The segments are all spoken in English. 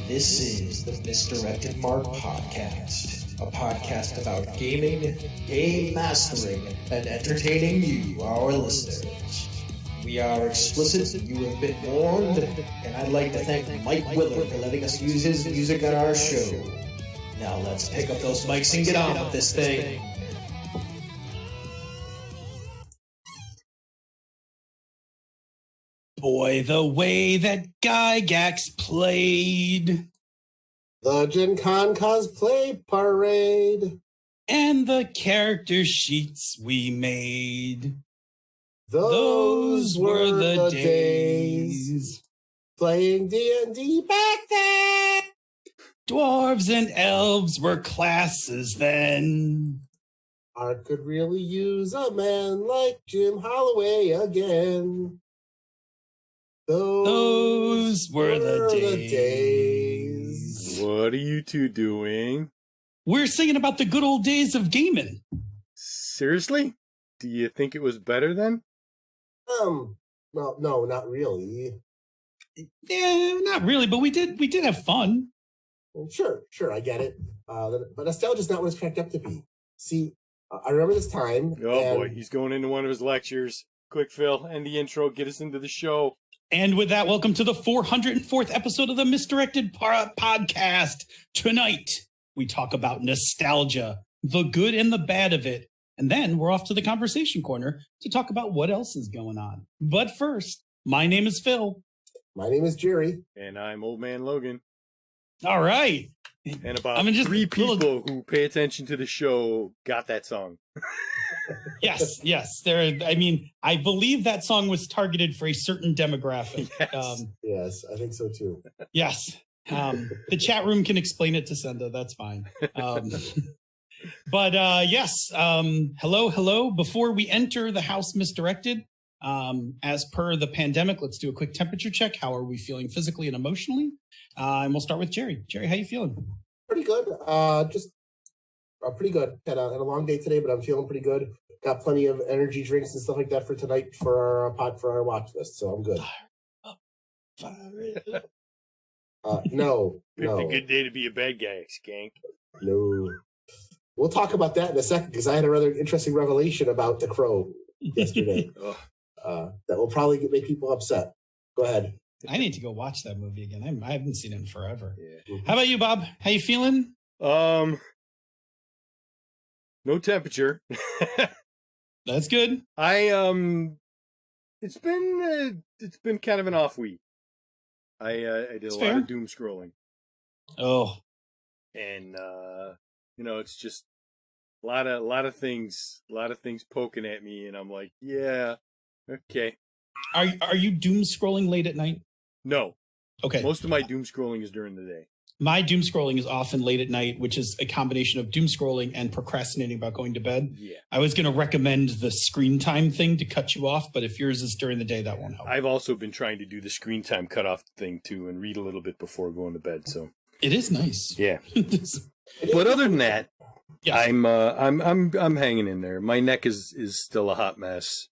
This is the Misdirected Mark Podcast, a podcast about gaming, game mastering, and entertaining you, our listeners. We are explicit, you have been warned, and I'd like to thank Mike Willard for letting us use his music on our show. Now let's pick up those mics and get on with this thing. Boy, the way that Gygax played. The Gen Con cosplay parade. And the character sheets we made. Those were the days. Playing D&D back then. Dwarves and elves were classes then. I could really use a man like Jim Holloway again. Those were the days. What are you two doing? We're singing about the good old days of gaming. Seriously? Do you think it was better then? Well, no, not really. Yeah, not really, but we did have fun. Well, sure, I get it. But nostalgia's not what it's cracked up to be. See, I remember this time. Oh boy, he's going into one of his lectures. Quick, Phil, end the intro, get us into the show. And with that, welcome to the 404th episode of the Misdirected Podcast. Tonight, we talk about nostalgia, the good and the bad of it. And then we're off to the conversation corner to talk about what else is going on. But first, my name is Phil. My name is Jerry. And I'm Old Man Logan. All right. And about three people who pay attention to the show got that song. Yes. I believe that song was targeted for a certain demographic. Yes, I think so too. Yes. The chat room can explain it to Senda. That's fine. But yes, hello. Before we enter the house Misdirected, as per the pandemic, let's do a quick temperature check. How are we feeling physically and emotionally? And we'll start with Jerry. Jerry, how you feeling? Pretty good. Pretty good. Had a long day today, but I'm feeling pretty good. Got plenty of energy drinks and stuff like that for tonight for our watch list, so I'm good. No. Picked a good day to be a bad guy, skank. No. We'll talk about that in a second because I had a rather interesting revelation about The Crow yesterday. That will probably make people upset. Go ahead. I need to go watch that movie again. I haven't seen it in forever. Yeah. How about you, Bob? How you feeling? No temperature. That's good. It's been kind of an off week. I did a lot of doom scrolling. Oh. And it's just a lot of things poking at me, and I'm like, yeah, okay. Are you doom scrolling late at night? No. Okay. Most of my doom scrolling is during the day. My doom scrolling is often late at night, which is a combination of doom scrolling and procrastinating about going to bed. Yeah. I was going to recommend the screen time thing to cut you off, but if yours is during the day, that won't help. I've also been trying to do the screen time cutoff thing too, and read a little bit before going to bed. So it is nice. Yeah. But other than that, yes. I'm hanging in there. My neck is still a hot mess.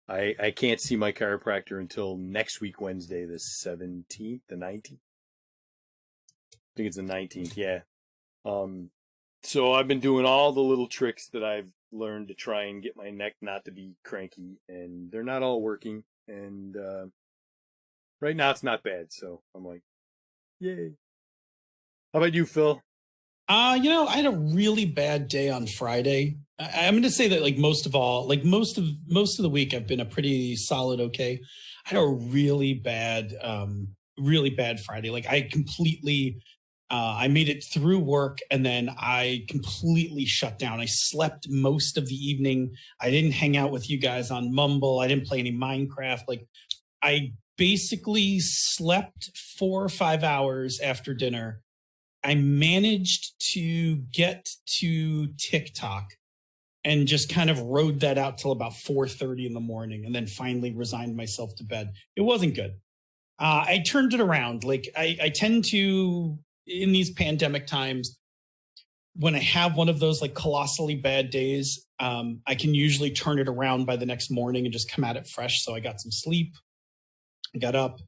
I can't see my chiropractor until next week, Wednesday, the 17th, the 19th. I think it's the 19th, yeah. So I've been doing all the little tricks that I've learned to try and get my neck not to be cranky, and they're not all working. And right now it's not bad, so I'm like, yay. How about you, Phil? I had a really bad day on Friday. I'm going to say that most of the week, I've been a pretty solid okay. I had a really bad Friday. I completely, I made it through work and then I completely shut down. I slept most of the evening. I didn't hang out with you guys on Mumble. I didn't play any Minecraft. I basically slept 4 or 5 hours after dinner. I managed to get to TikTok and just kind of rode that out till about 4:30 in the morning and then finally resigned myself to bed. It wasn't good. I turned it around. I tend to, in these pandemic times, when I have one of those colossally bad days, I can usually turn it around by the next morning and just come at it fresh. So I got some sleep. I got up.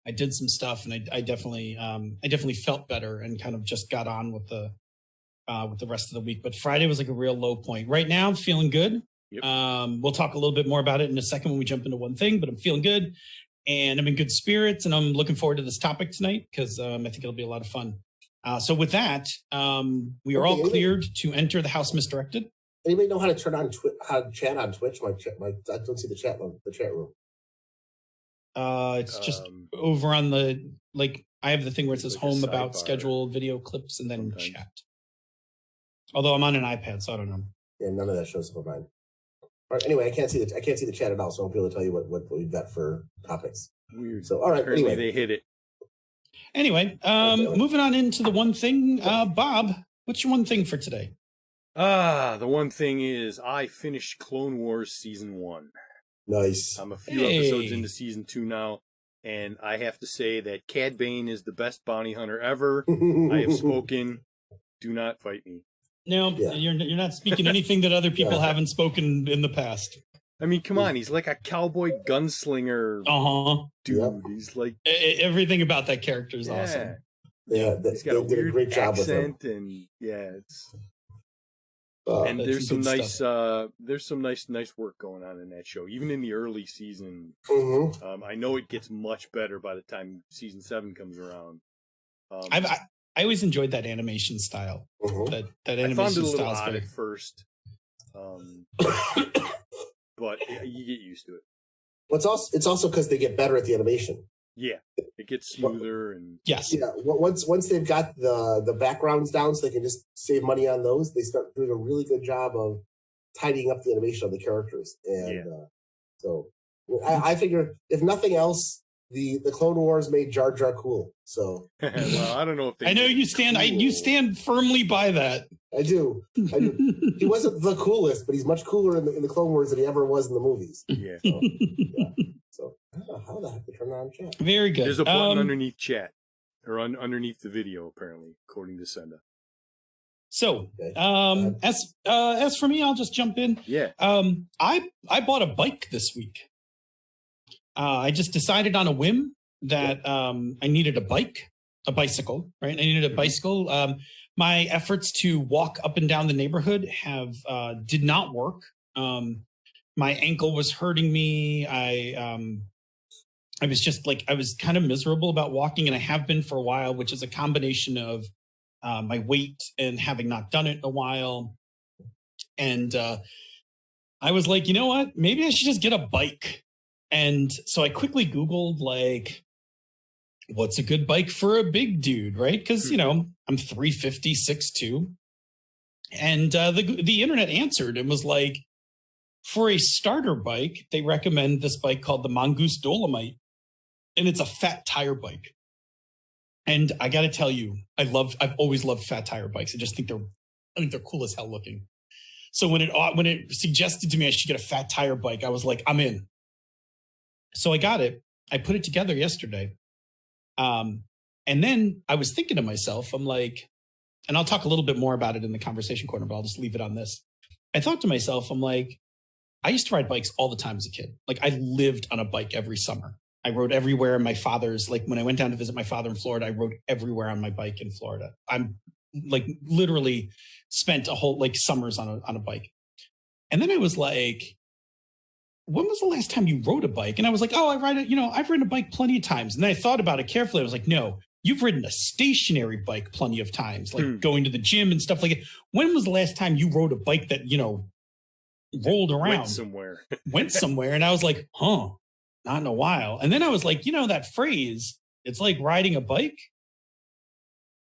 I did some stuff, and I definitely felt better and kind of just got on with the rest of the week. But Friday was like a real low point. Right now, I'm feeling good. Yep. We'll talk a little bit more about it in a second when we jump into one thing, but I'm feeling good, and I'm in good spirits, and I'm looking forward to this topic tonight because I think it'll be a lot of fun. So with that, we are all cleared to enter the house misdirected. Anybody know how to turn on how to chat on Twitch? I don't see the chat room. It's just over on the, like, I have the thing where it says like home about schedule video clips and then chat. Although I'm on an iPad, so I don't know. Yeah, none of that shows up on mine. All right, anyway, I can't see the chat at all, so I won't be able to tell you what we've got for topics. Weird. So all right, apparently anyway. They hit it. Anyway, moving on into the one thing. Bob, what's your one thing for today? The one thing is I finished Clone Wars Season 1. Nice. I'm a few episodes into Season 2 now, and I have to say that Cad Bane is the best bounty hunter ever. I have spoken. Do not fight me. No, you're not speaking anything that other people haven't spoken in the past. I mean, come on, he's like a cowboy gunslinger dude. Yep. He's like... Everything about that character is awesome. Yeah, he's got a weird great job accent, with him. and it's... and there's some nice work going on in that show. Even in the early season, I know it gets much better by the time Season 7 comes around. I always enjoyed that animation style. That animation I found it a little style odd at first. But you get used to it. Well, it's also because they get better at the animation. Yeah, it gets smoother and yes. Yeah, once they've got the backgrounds down, so they can just save money on those. They start doing a really good job of tidying up the animation of the characters, and so I figure if nothing else, the Clone Wars made Jar Jar cool. So well, I don't know if I know you stand. Cool. You stand firmly by that. I do. He wasn't the coolest, but he's much cooler in the Clone Wars than he ever was in the movies. Yeah. So I don't know how the heck to turn on chat. Very good. There's a button underneath chat, or underneath the video, apparently, according to Senda. So, as for me, I'll just jump in. Yeah. I bought a bike this week. I just decided on a whim that I needed a bicycle, right? I needed a bicycle. My efforts to walk up and down the neighborhood did not work. My ankle was hurting me. I was just like, I was kind of miserable about walking, and I have been for a while, which is a combination of my weight and having not done it in a while. And I was like, you know what? Maybe I should just get a bike. And so I quickly Googled, like, what's a good bike for a big dude, right? Because, I'm 350, 6'2". And the internet answered and was like, for a starter bike, they recommend this bike called the Mongoose Dolomite. And it's a fat tire bike. And I got to tell you, I've always loved fat tire bikes. I think they're cool as hell looking. So when it suggested to me I should get a fat tire bike, I was like, I'm in. So I got it. I put it together yesterday. And then I was thinking to myself, I'm like, and I'll talk a little bit more about it in the conversation corner, but I'll just leave it on this. I thought to myself, I'm like, I used to ride bikes all the time as a kid. Like, I lived on a bike every summer. I rode everywhere. My father's, like, when I went down to visit my father in Florida, I rode everywhere on my bike in Florida. I'm like literally spent a whole summers on a bike. And then I was like, when was the last time you rode a bike? And I was like, oh, I've ridden a bike plenty of times. And then I thought about it carefully. I was like, no, you've ridden a stationary bike plenty of times, like going to the gym and stuff like that. When was the last time you rode a bike that, rolled around? Went somewhere. And I was like, not in a while. And then I was like, that phrase, it's like riding a bike.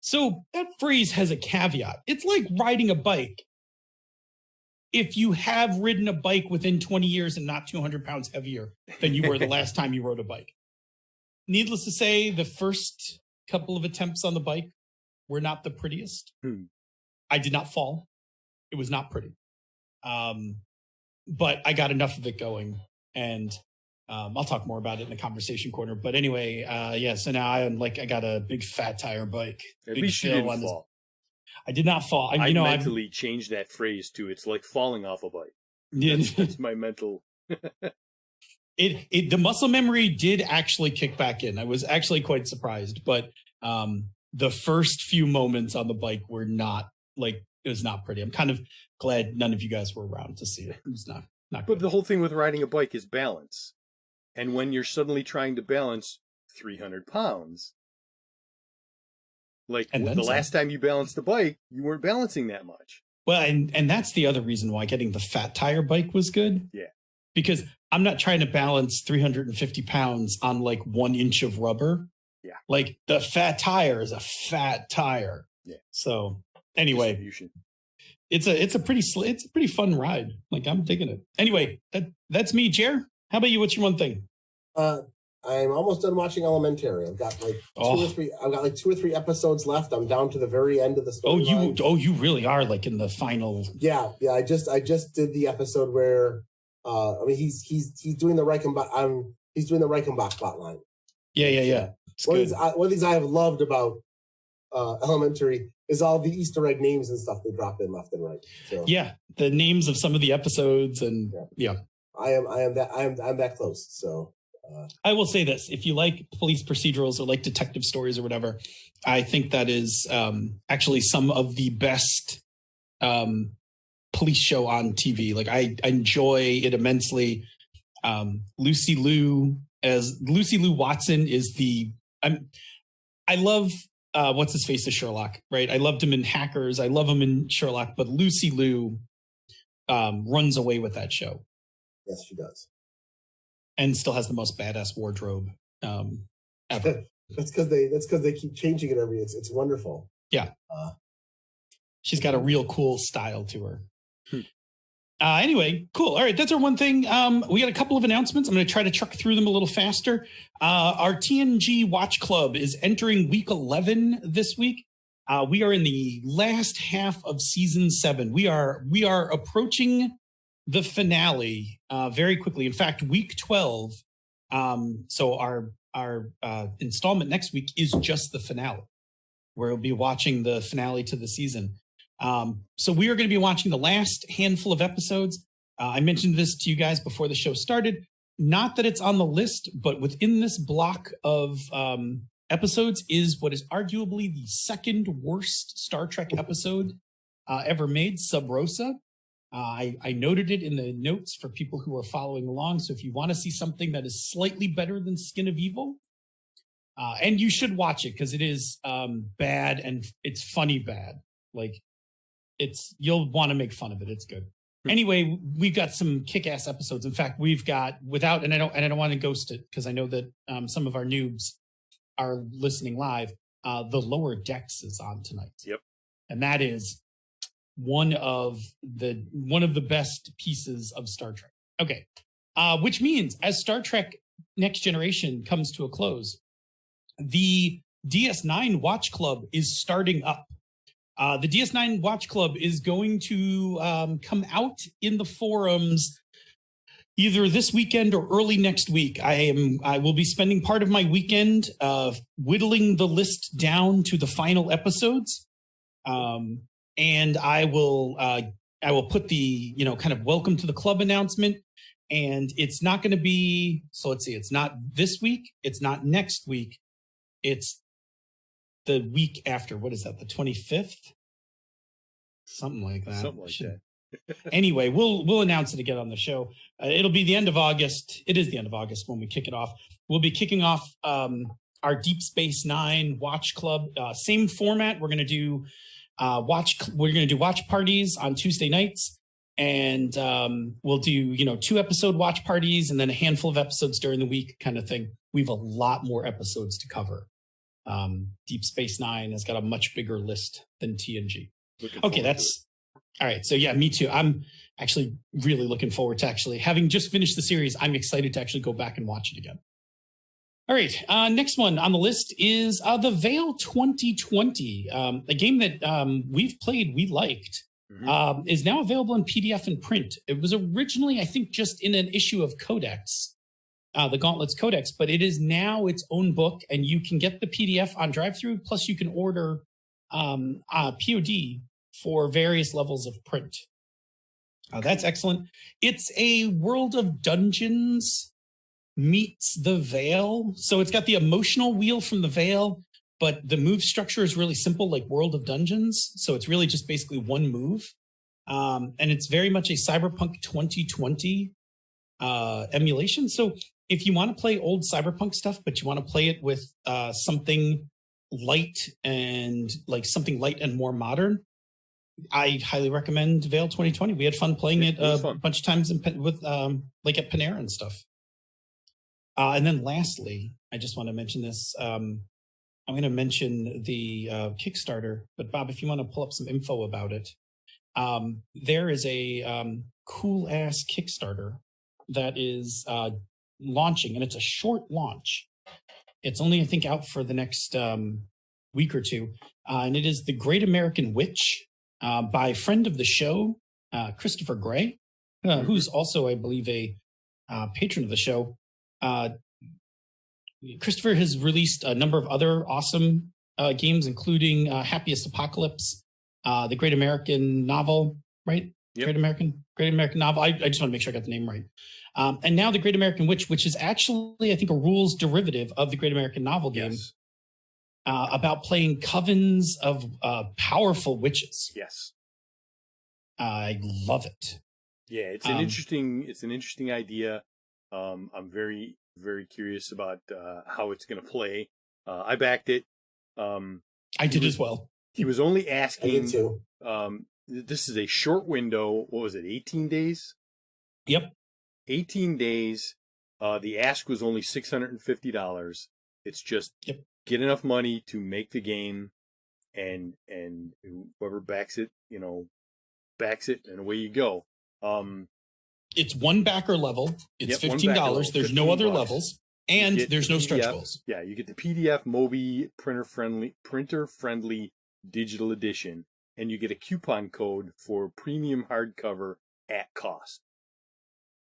So that phrase has a caveat. It's like riding a bike if you have ridden a bike within 20 years and not 200 pounds heavier than you were the last time you rode a bike. Needless to say, the first couple of attempts on the bike were not the prettiest. I did not fall. It was not pretty. But I got enough of it going. And I'll talk more about it in the conversation corner. But anyway, so now I got a big fat tire bike. At least you didn't fall. I did not fall. I mentally changed that phrase to, it's like falling off a bike. Yeah. That's my mental. the muscle memory did actually kick back in. I was actually quite surprised, but the first few moments on the bike were not like, it was not pretty. I'm kind of glad none of you guys were around to see it. It was not good. But the whole thing with riding a bike is balance. And when you're suddenly trying to balance 300 pounds, like the last time you balanced the bike, you weren't balancing that much. Well, and that's the other reason why getting the fat tire bike was good. Yeah. Because I'm not trying to balance 350 pounds on like 1 inch of rubber. Yeah. Like the fat tire is a fat tire. Yeah. So anyway, it's a pretty fun ride. Like I'm digging it. Anyway, that's me, Jer. How about you? What's your one thing? I'm almost done watching Elementary. I've got like two or three episodes left. I'm down to the very end of the story. You really are like in the final. Yeah. I just did the episode where he's doing the Reichenbach. He's doing the Reichenbach plotline. Yeah. One of these I have loved about Elementary is all the Easter egg names and stuff they drop in left and right. So, yeah, the names of some of the episodes and yeah. I am that close. So I will say this: if you like police procedurals or like detective stories or whatever, I think that is actually some of the best police show on TV. Like I enjoy it immensely. Lucy Liu Watson is I love what's his face as Sherlock, right? I loved him in Hackers. I love him in Sherlock, but Lucy Liu runs away with that show. Yes, she does. And still has the most badass wardrobe ever. That's because they keep changing it it's wonderful. Yeah. She's got a real cool style to her. Anyway, cool. All right, that's our one thing. We got a couple of announcements. I'm going to try to truck through them a little faster. Our TNG Watch Club is entering week 11 this week. We are in the last half of season 7. We are approaching the finale very quickly. In fact, week 12. So our installment next week is just the finale, where we'll be watching the finale to the season. So we are going to be watching the last handful of episodes. I mentioned this to you guys before the show started. Not that it's on the list, but within this block of episodes is what is arguably the second worst Star Trek episode ever made, Sub Rosa. I noted it in the notes for people who are following along. So if you want to see something that is slightly better than Skin of Evil, and you should watch it because it is bad and it's funny bad. Like you'll want to make fun of it. It's good. Anyway, we've got some kick-ass episodes. In fact, we've got and I don't want to ghost it because I know that some of our noobs are listening live. The Lower Decks is on tonight. Yep. And that is one of the best pieces of Star Trek. Okay. Which means as Star Trek Next Generation comes to a close, the DS9 Watch Club is starting up. The DS9 Watch Club is going to come out in the forums either this weekend or early next week. I will be spending part of my weekend whittling the list down to the final episodes. And I will put the, kind of welcome to the club announcement. And it's not going to be, so let's see, it's not this week. It's not next week. It's the week after. What is that? The 25th? Something like that. Something like that. Anyway, we'll announce it again on the show. It'll be the end of August. It is the end of August when we kick it off. We'll be kicking off our Deep Space Nine Watch Club. Same format. We're going to do watch parties on Tuesday nights, and we'll do 2-episode watch parties and then a handful of episodes during the week, kind of thing. We have a lot more episodes to cover. Deep Space Nine has got a much bigger list than TNG. Okay, that's all right. So yeah, me too. I'm actually really looking forward to having just finished the series. I'm excited to actually go back and watch it again. All right, next one on the list is the Veil 2020, a game that we've played, we liked, is now available in PDF and print. It was originally, I think, just in an issue of Codex, the Gauntlets Codex, but it is now its own book, and you can get the PDF on drive-thru, plus you can order POD for various levels of print. That's excellent. It's a World of Dungeons meets the Veil. So it's got the emotional wheel from the Veil, but the move structure is really simple, like World of Dungeons. So it's really just basically one move. And it's very much a Cyberpunk 2020 emulation. So if you want to play old Cyberpunk stuff, but you want to play it with something light and more modern, I highly recommend Veil 2020. We had fun playing it a bunch of times with like at Panera and stuff. And then lastly, I just want to mention this. I'm going to mention the Kickstarter, but Bob, if you want to pull up some info about it, there is a cool ass Kickstarter that is launching, and it's a short launch. It's only, I think, out for the next week or two. And it is The Great American Witch by friend of the show, Christopher Gray, who's also, I believe, a patron of the show. Christopher has released a number of other awesome games, including Happiest Apocalypse, The Great American Novel, right? Yep. Great American Novel. I just want to make sure I got the name right. And now The Great American Witch, which is actually, I think, a rules derivative of the Great American Novel game. Yes. About playing covens of powerful witches. Yes. I love it. Yeah, it's an interesting idea. I'm very, very curious about how it's going to play. I backed it. I did as well. He was only asking. I did too. This is a short window. What was it? 18 days? Yep. 18 days. The ask was only $650. It's just get enough money to make the game, and whoever backs it, backs it, and away you go. It's one backer level. It's $15. There's no other levels, and there's no stretch goals. Yeah, you get the PDF Mobi printer friendly digital edition, and you get a coupon code for premium hardcover at cost.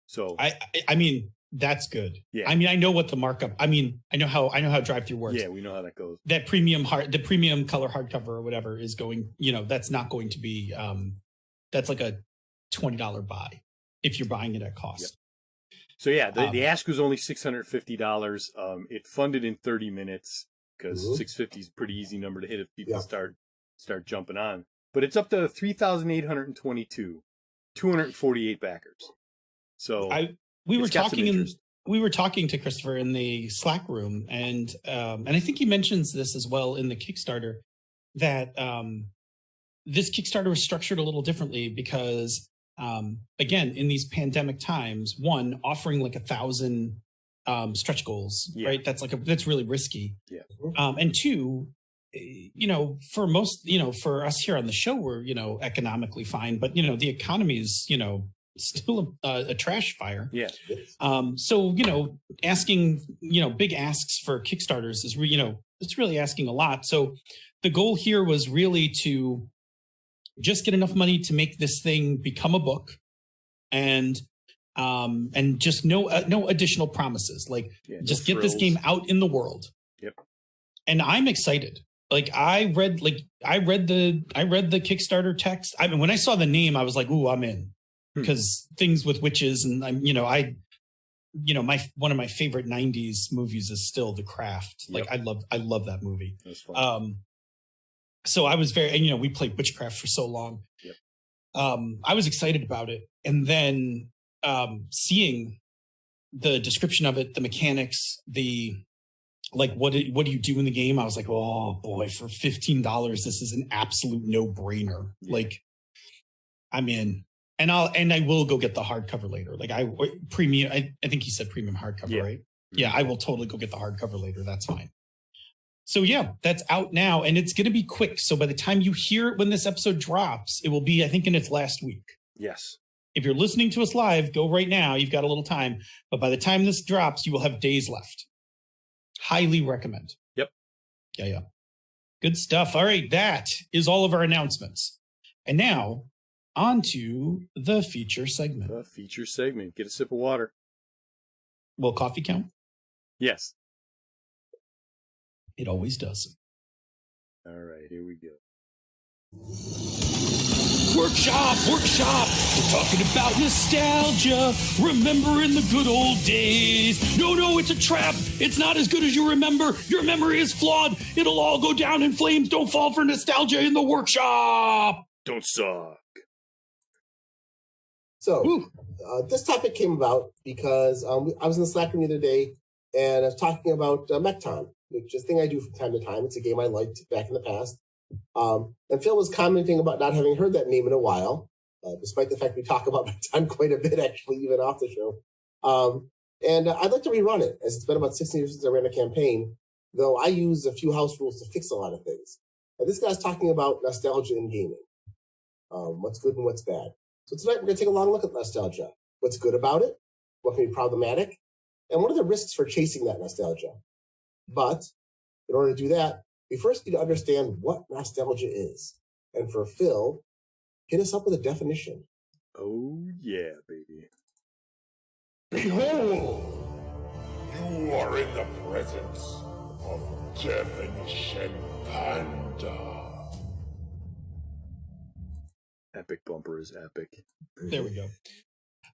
So I mean, that's good. Yeah. I mean, I know what the markup. I mean, I know how drive-through works. Yeah, we know how that goes. That the premium color hardcover or whatever is going. That's not going to be. That's like a $20 buy if you're buying it at cost. Yep. So yeah, the ask was only $650. It funded in 30 minutes because $650 is a pretty easy number to hit if people start jumping on. But it's up to 3,822, 248 backers. So we were talking to Christopher in the Slack room, and I think he mentions this as well in the Kickstarter, that this Kickstarter was structured a little differently because, again, in these pandemic times, one, offering like 1,000 stretch goals, right? That's really risky. Yeah. And two, for most, for us here on the show, we're, economically fine, but, the economy is, still a trash fire. Yeah. So, asking, big asks for Kickstarters is, it's really asking a lot. So the goal here was really to just get enough money to make this thing become a book, and just no additional promises. Like, just get this game out in the world. Yep. And I'm excited. Like, I read the Kickstarter text. I mean, when I saw the name, I was like, ooh, I'm in. Because things with witches, and one of my favorite 90s movies is still The Craft. Like, I love that movie. That's fun. So I was we played witchcraft for so long. Yep. I was excited about it. And then seeing the description of it, the mechanics, what do you do in the game? I was like, oh boy, for $15, this is an absolute no-brainer. Yeah. Like, I'm in. And I will go get the hardcover later. Like, premium. I think he said premium hardcover, right? Yeah, I will totally go get the hardcover later. That's fine. So yeah, that's out now, and it's going to be quick. So by the time you hear it, when this episode drops, it will be, I think, in its last week. Yes. If you're listening to us live, go right now. You've got a little time, but by the time this drops, you will have days left. Highly recommend. Yep. Yeah. Good stuff. All right, that is all of our announcements, and now on to the feature segment. Get a sip of water. Will coffee count? Yes. It always does. All right, here we go. Workshop. We're talking about nostalgia, remembering the good old days. No, it's a trap. It's not as good as you remember. Your memory is flawed. It'll all go down in flames. Don't fall for nostalgia in the workshop. Don't suck. So, this topic came about because I was in the Slack room the other day, and I was talking about Mecton, which is a thing I do from time to time. It's a game I liked back in the past. And Phil was commenting about not having heard that name in a while, despite the fact we talk about Mecton quite a bit, actually, even off the show. And I'd like to rerun it, as it's been about 16 years since I ran a campaign, though I use a few house rules to fix a lot of things. And this guy's talking about nostalgia in gaming. What's good and what's bad. So tonight we're going to take a long look at nostalgia. What's good about it? What can be problematic? And what are the risks for chasing that nostalgia? But in order to do that, we first need to understand what nostalgia is. And for Phil, hit us up with a definition. Oh, yeah, baby. Behold, you are in the presence of Definition Panda. Epic bumper is epic. There we go.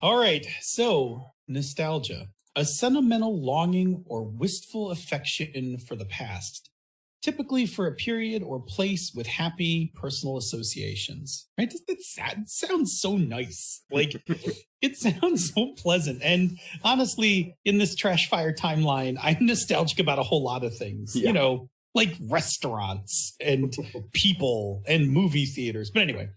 All right. So, nostalgia, a sentimental longing or wistful affection for the past, typically for a period or place with happy personal associations. Right? That sounds so nice. Like, it sounds so pleasant. And honestly, in this trash fire timeline, I'm nostalgic about a whole lot of things. Yeah. You know, like restaurants and people and movie theaters. But anyway,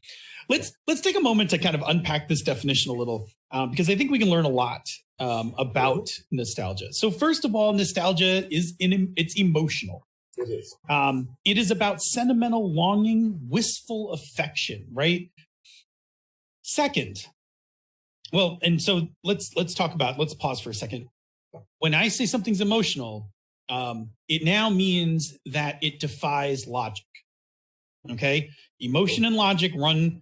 let's take a moment to kind of unpack this definition a little, because I think we can learn a lot about nostalgia. So first of all, nostalgia it's emotional. It is. It is about sentimental longing, wistful affection, right? Second, well, and so let's pause for a second. When I say something's emotional, it now means that it defies logic. Okay, emotion and logic run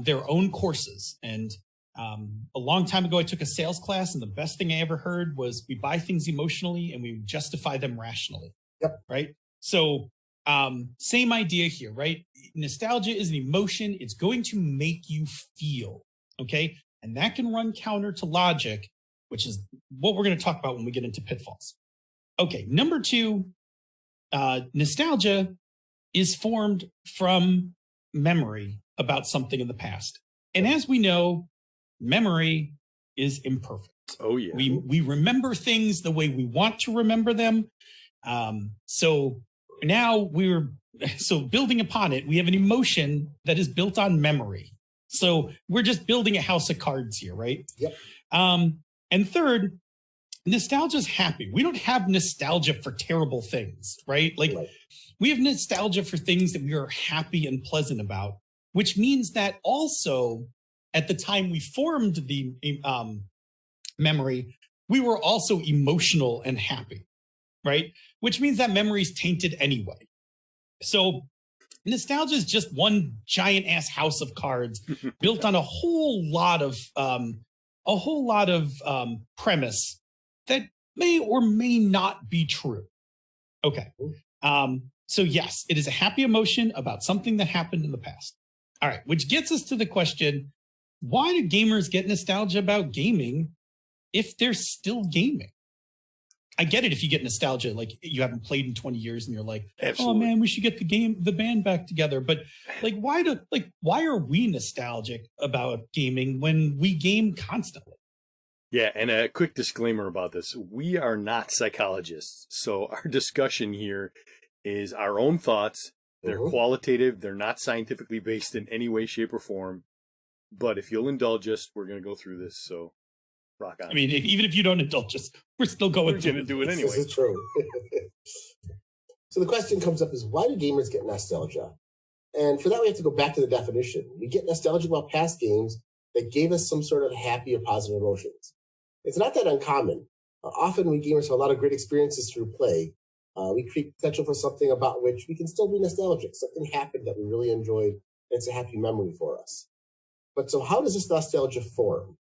their own courses. And a long time ago, I took a sales class, and the best thing I ever heard was we buy things emotionally and we justify them rationally. Yep. Right. So same idea here, right? Nostalgia is an emotion. It's going to make you feel. Okay. And that can run counter to logic, which is what we're going to talk about when we get into pitfalls. Okay. Number two, nostalgia is formed from memory about something in the past. And as we know, memory is imperfect. Oh, yeah. We remember things the way we want to remember them. So now building upon it, we have an emotion that is built on memory. So we're just building a house of cards here, right? Yep. And third, nostalgia is happy. We don't have nostalgia for terrible things, right? Like we have nostalgia for things that we are happy and pleasant about, which means that also at the time we formed the memory, we were also emotional and happy, right? Which means that memory is tainted anyway. So nostalgia is just one giant ass house of cards built on a whole lot of premise that may or may not be true. Okay. So yes, it is a happy emotion about something that happened in the past. All right, which gets us to the question, why do gamers get nostalgia about gaming if they're still gaming? I get it if you get nostalgia, like you haven't played in 20 years and you're like, absolutely. Oh man, we should get the band back together. But like, why are we nostalgic about gaming when we game constantly? Yeah, and a quick disclaimer about this. We are not psychologists. So our discussion here is our own thoughts. They're qualitative. They're not scientifically based in any way, shape, or form. But if you'll indulge us, we're going to go through this. So rock on. I mean, even if you don't indulge us, we're still going to do it anyway. This is true. So the question comes up is, why do gamers get nostalgia? And for that, we have to go back to the definition. We get nostalgic about past games that gave us some sort of happy or positive emotions. It's not that uncommon. Often we gamers have a lot of great experiences through play. We create potential for something about which we can still be nostalgic. Something happened that we really enjoyed. It's a happy memory for us. But so how does this nostalgia form?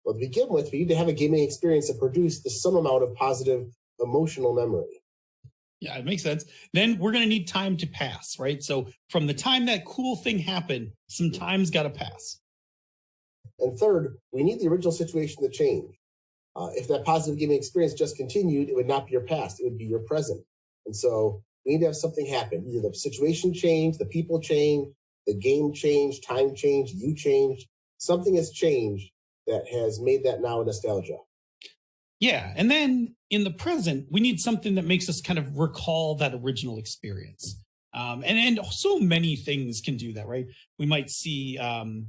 Well, to begin with, we need to have a gaming experience that produced the some amount of positive emotional memory. Yeah, it makes sense. Then we're going to need time to pass, right? So from the time that cool thing happened, some time's got to pass. And third, we need the original situation to change. If that positive gaming experience just continued, it would not be your past, it would be your present. And so we need to have something happen. Either the situation changed, the people changed, the game changed, time changed, you changed. Something has changed that has made that now a nostalgia. Yeah. And then in the present, we need something that makes us kind of recall that original experience. And so many things can do that, right? We might see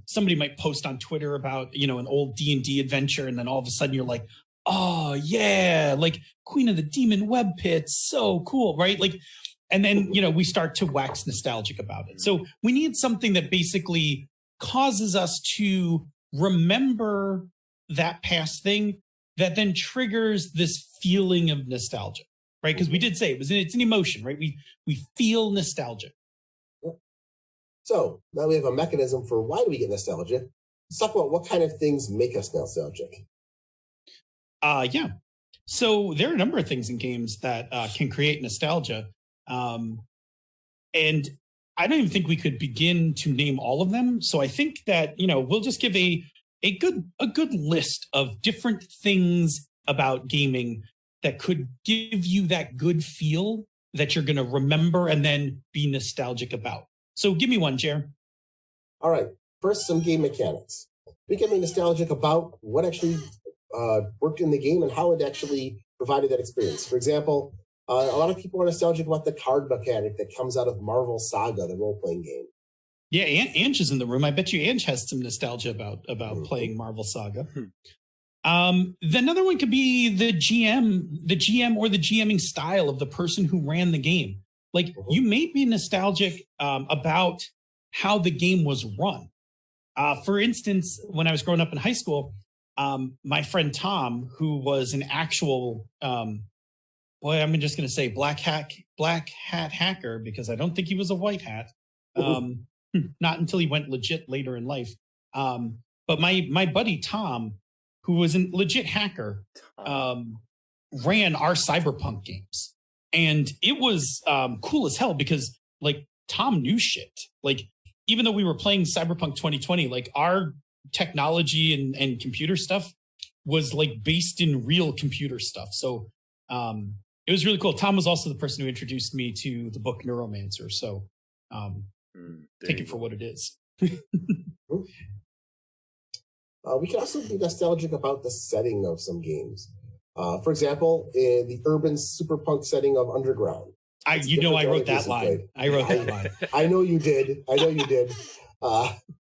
somebody might post on Twitter about, an old D&D adventure. And then all of a sudden you're like, oh, yeah, like Queen of the Demon Web Pit. So cool, right? Like, and then, we start to wax nostalgic about it. So we need something that basically causes us to remember that past thing that then triggers this feeling of nostalgia. Right, because we did say it's an emotion, right? We feel nostalgia. So now we have a mechanism for why do we get nostalgia. Let's talk about what kind of things make us nostalgic. Yeah. So there are a number of things in games that can create nostalgia, and I don't even think we could begin to name all of them. So I think that we'll just give a good list of different things about gaming that could give you that good feel that you're going to remember and then be nostalgic about. So give me one, Jer. All right. First, some game mechanics. We can be nostalgic about what actually worked in the game and how it actually provided that experience. For example, a lot of people are nostalgic about the card mechanic that comes out of Marvel Saga, the role-playing game. Yeah, Ange is in the room. I bet you Ange has some nostalgia about playing Marvel Saga. Another one could be the GM or the GMing style of the person who ran the game. Like you may be nostalgic about how the game was run. For instance, when I was growing up in high school, my friend Tom, who was an actual, I'm just going to say black hat hacker, because I don't think he was a white hat. Not until he went legit later in life. But my buddy Tom, who was a legit hacker, ran our cyberpunk games. And it was cool as hell because, like, Tom knew shit. Like, even though we were playing Cyberpunk 2020, like, our technology and computer stuff was, like, based in real computer stuff. So it was really cool. Tom was also the person who introduced me to the book Neuromancer. So take it for what it is. We can also be nostalgic about the setting of some games. For example, in the urban superpunk setting of Underground. I wrote that line. I know you did.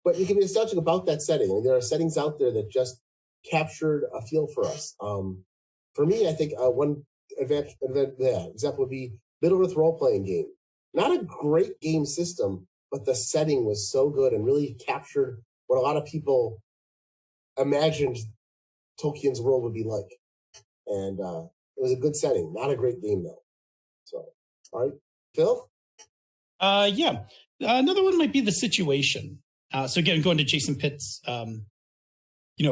But you can be nostalgic about that setting. And there are settings out there that just captured a feel for us. For me, I think one example would be Middle-earth role-playing game. Not a great game system, but the setting was so good and really captured what a lot of people imagined Tolkien's world would be like. And it was a good setting, not a great game though. So, all right, Phil? Yeah. Another one might be the situation. So again, going to Jason Pitt's,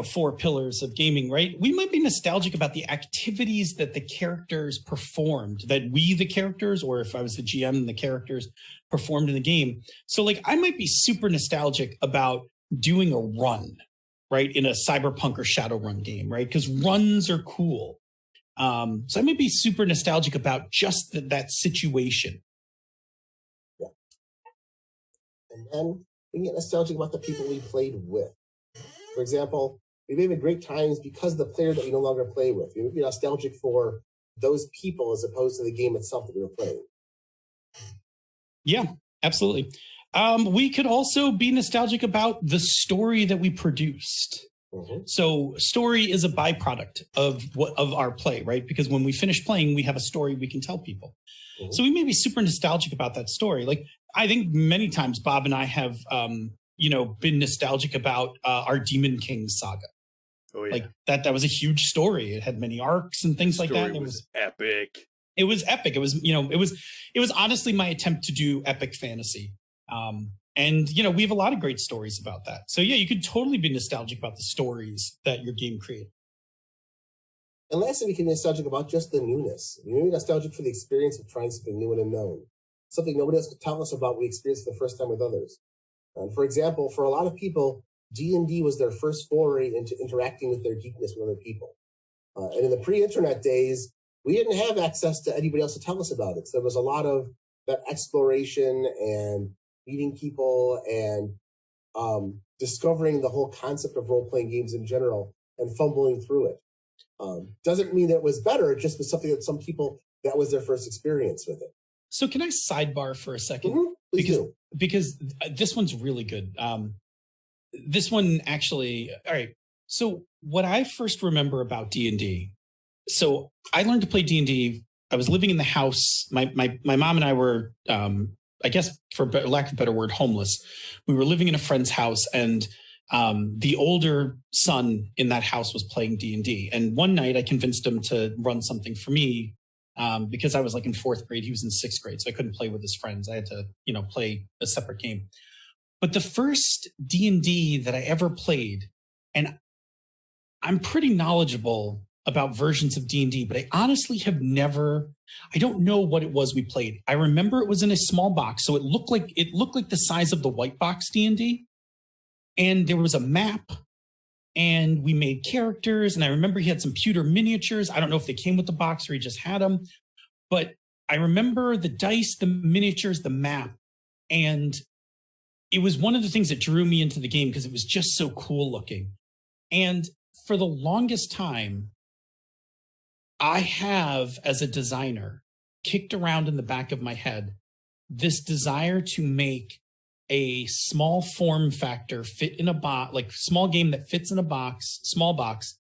4 pillars of gaming, right? We might be nostalgic about the activities that the characters performed, that we, the characters, or if I was the GM and the characters performed in the game. So like, I might be super nostalgic about doing a run, right? In a Cyberpunk or Shadowrun game, right? Because runs are cool. So I might be super nostalgic about just that situation. Yeah. And then we can get nostalgic about the people we played with. For example, we may have had great times because of the player that we no longer play with. We may be nostalgic for those people as opposed to the game itself that we were playing. Yeah, absolutely. We could also be nostalgic about the story that we produced. Mm-hmm. So story is a byproduct of our play, right? Because when we finish playing, we have a story we can tell people. Mm-hmm. So we may be super nostalgic about that story. Like, I think many times Bob and I have, been nostalgic about our Demon King saga. Oh, yeah. Like that was a huge story. It had many arcs and things like that. It was epic. It was epic. It was, it was honestly my attempt to do epic fantasy. And we have a lot of great stories about that. So yeah, you could totally be nostalgic about the stories that your game created. And lastly, we can be nostalgic about just the newness. We may be nostalgic for the experience of trying something new and unknown, something nobody else could tell us about we experienced for the first time with others. For example, for a lot of people, D&D was their first foray into interacting with their geekness with other people. And in the pre-internet days, we didn't have access to anybody else to tell us about it. So there was a lot of that exploration and meeting people and discovering the whole concept of role-playing games in general and fumbling through it. Doesn't mean that it was better, it just was something that some people, that was their first experience with it. So can I sidebar for a second? Mm-hmm. Because this one's really good. This one actually, all right. So what I first remember about D&D, so I learned to play D&D. I was living in the house. My mom and I were, I guess for lack of a better word, homeless. We were living in a friend's house, and the older son in that house was playing D&D. And one night I convinced him to run something for me because I was like in 4th grade. He was in 6th grade, so I couldn't play with his friends. I had to, play a separate game. But the first D&D that I ever played, and I'm pretty knowledgeable about versions of D&D, but I honestly have never, I don't know what it was we played. I remember it was in a small box, so it looked like the size of the white box D&D. And there was a map, and we made characters, and I remember he had some pewter miniatures. I don't know if they came with the box or he just had them, but I remember the dice, the miniatures, the map, and it was one of the things that drew me into the game because it was just so cool looking. And for the longest time, I have, as a designer, kicked around in the back of my head this desire to make a small form factor fit in a box, like small game that fits in a box, small box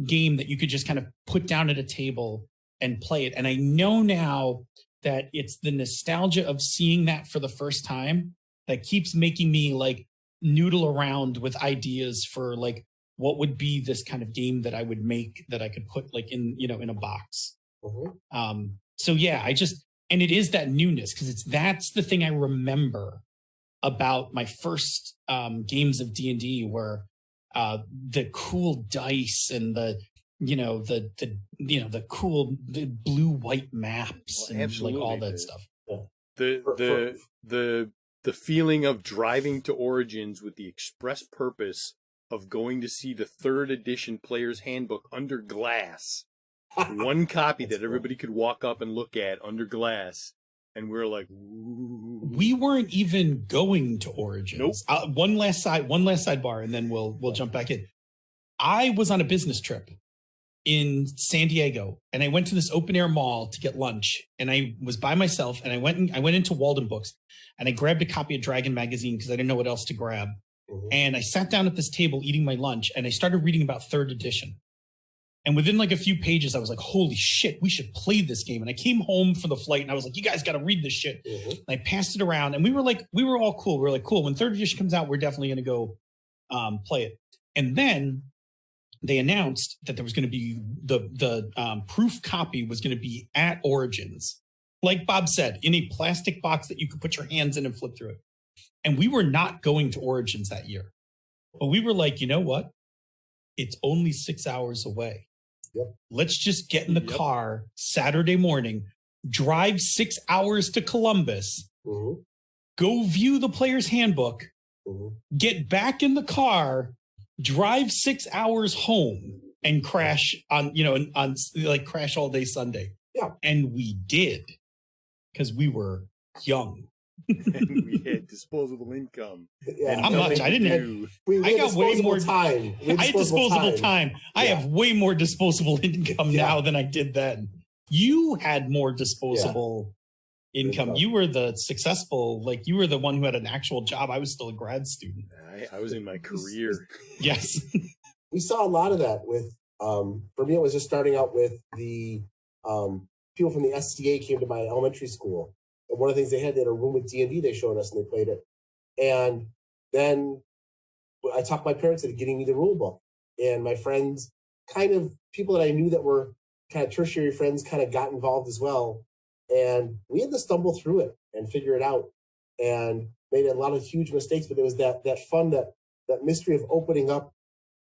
game that you could just kind of put down at a table and play it. And I know now that it's the nostalgia of seeing that for the first time that keeps making me like noodle around with ideas for like what would be this kind of game that I would make that I could put like in, in a box. Mm-hmm. So yeah, and it is that newness because that's the thing I remember about my first games of D&D were the cool dice and the cool blue white maps and like all that stuff. The feeling of driving to Origins with the express purpose of going to see the 3rd edition player's handbook under glass. One copy that everybody could walk up and look at under glass. And we're like, ooh. We weren't even going to Origins. Nope. One last sidebar, and then we'll jump back in. I was on a business trip in San Diego, and I went to this open air mall to get lunch, and I was by myself, and I went into Walden Books, and I grabbed a copy of Dragon magazine because I didn't know what else to grab. Mm-hmm. And I sat down at this table eating my lunch, and I started reading about 3rd edition. And within like a few pages, I was like, holy shit, we should play this game. And I came home for the flight, and I was like, you guys got to read this shit. Mm-hmm. And I passed it around, and we were all cool. We were like, cool. When 3rd edition comes out, we're definitely going to go play it. And then they announced that there was going to be the proof copy was going to be at Origins. Like Bob said, in a plastic box that you could put your hands in and flip through it. And we were not going to Origins that year. But we were like, you know what? It's only 6 hours away. Yep. Let's just get in the car Saturday morning, drive 6 hours to Columbus, mm-hmm. go view the player's handbook, mm-hmm. get back in the car, drive 6 hours home, and crash on crash all day Sunday. Yeah. And we did because we were young. And we had disposable income. Yeah. How much? I didn't have. I got way more time. I had disposable time. Yeah. I have way more disposable income now than I did then. You had more disposable income. You were the successful, like you were the one who had an actual job. I was still a grad student. I was in my career. Yes. We saw a lot of that with, for me, it was just starting out with the people from the SCA came to my elementary school. And one of the things they had a room with D&D they showed us, and they played it. And then I talked my parents into getting me the rule book. And my friends, kind of people that I knew that were kind of tertiary friends, kind of got involved as well. And we had to stumble through it and figure it out, and made a lot of huge mistakes. But there was that fun, that mystery of opening up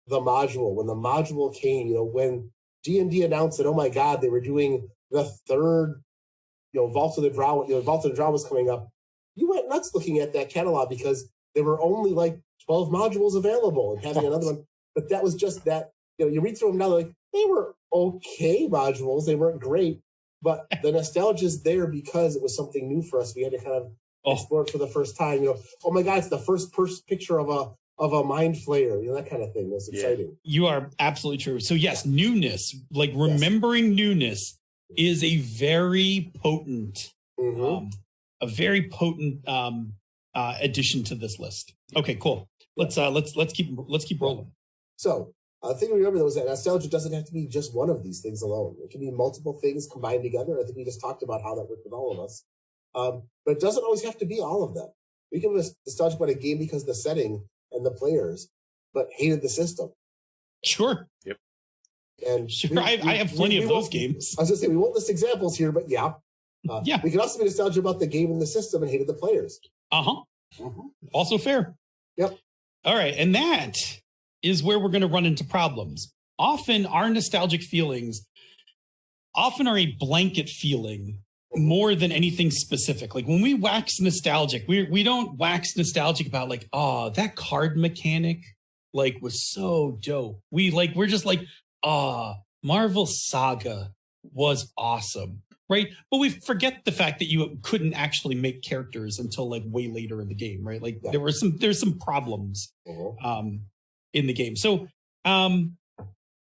the module. When the module came, when D&D announced that, oh my God, they were doing the third, Vault of the Drow. Vault of the Drow was coming up. You went nuts looking at that catalog because there were only like 12 modules available and having another one. But that was just that. You read through them now, like they were okay modules. They weren't great, but the nostalgia is there because it was something new for us. We had to kind of explore it for the first time. Oh my God, it's the first picture of a mind flayer. That kind of thing. It was exciting. You are absolutely true. So yes, newness, like remembering newness, is a very potent, addition to this list. Okay, cool. Let's keep rolling. So the thing to remember though is that nostalgia doesn't have to be just one of these things alone. It can be multiple things combined together. I think we just talked about how that worked with all of us. But it doesn't always have to be all of them. We can be nostalgic about a game because of the setting and the players, but hated the system. Sure. Yep. And sure, I have plenty of those games. I was going to say, we won't list examples here, but yeah. We can also be nostalgic about the game and the system and hated the players. Also fair. Yep. All right. And that is where we're going to run into problems. Often our nostalgic feelings are a blanket feeling more than anything specific. Like when we wax nostalgic, we don't wax nostalgic about like, oh, that card mechanic like was so dope. We're just like, Marvel Saga was awesome, right? But we forget the fact that you couldn't actually make characters until like way later in the game, right? Like there's some problems in the game. So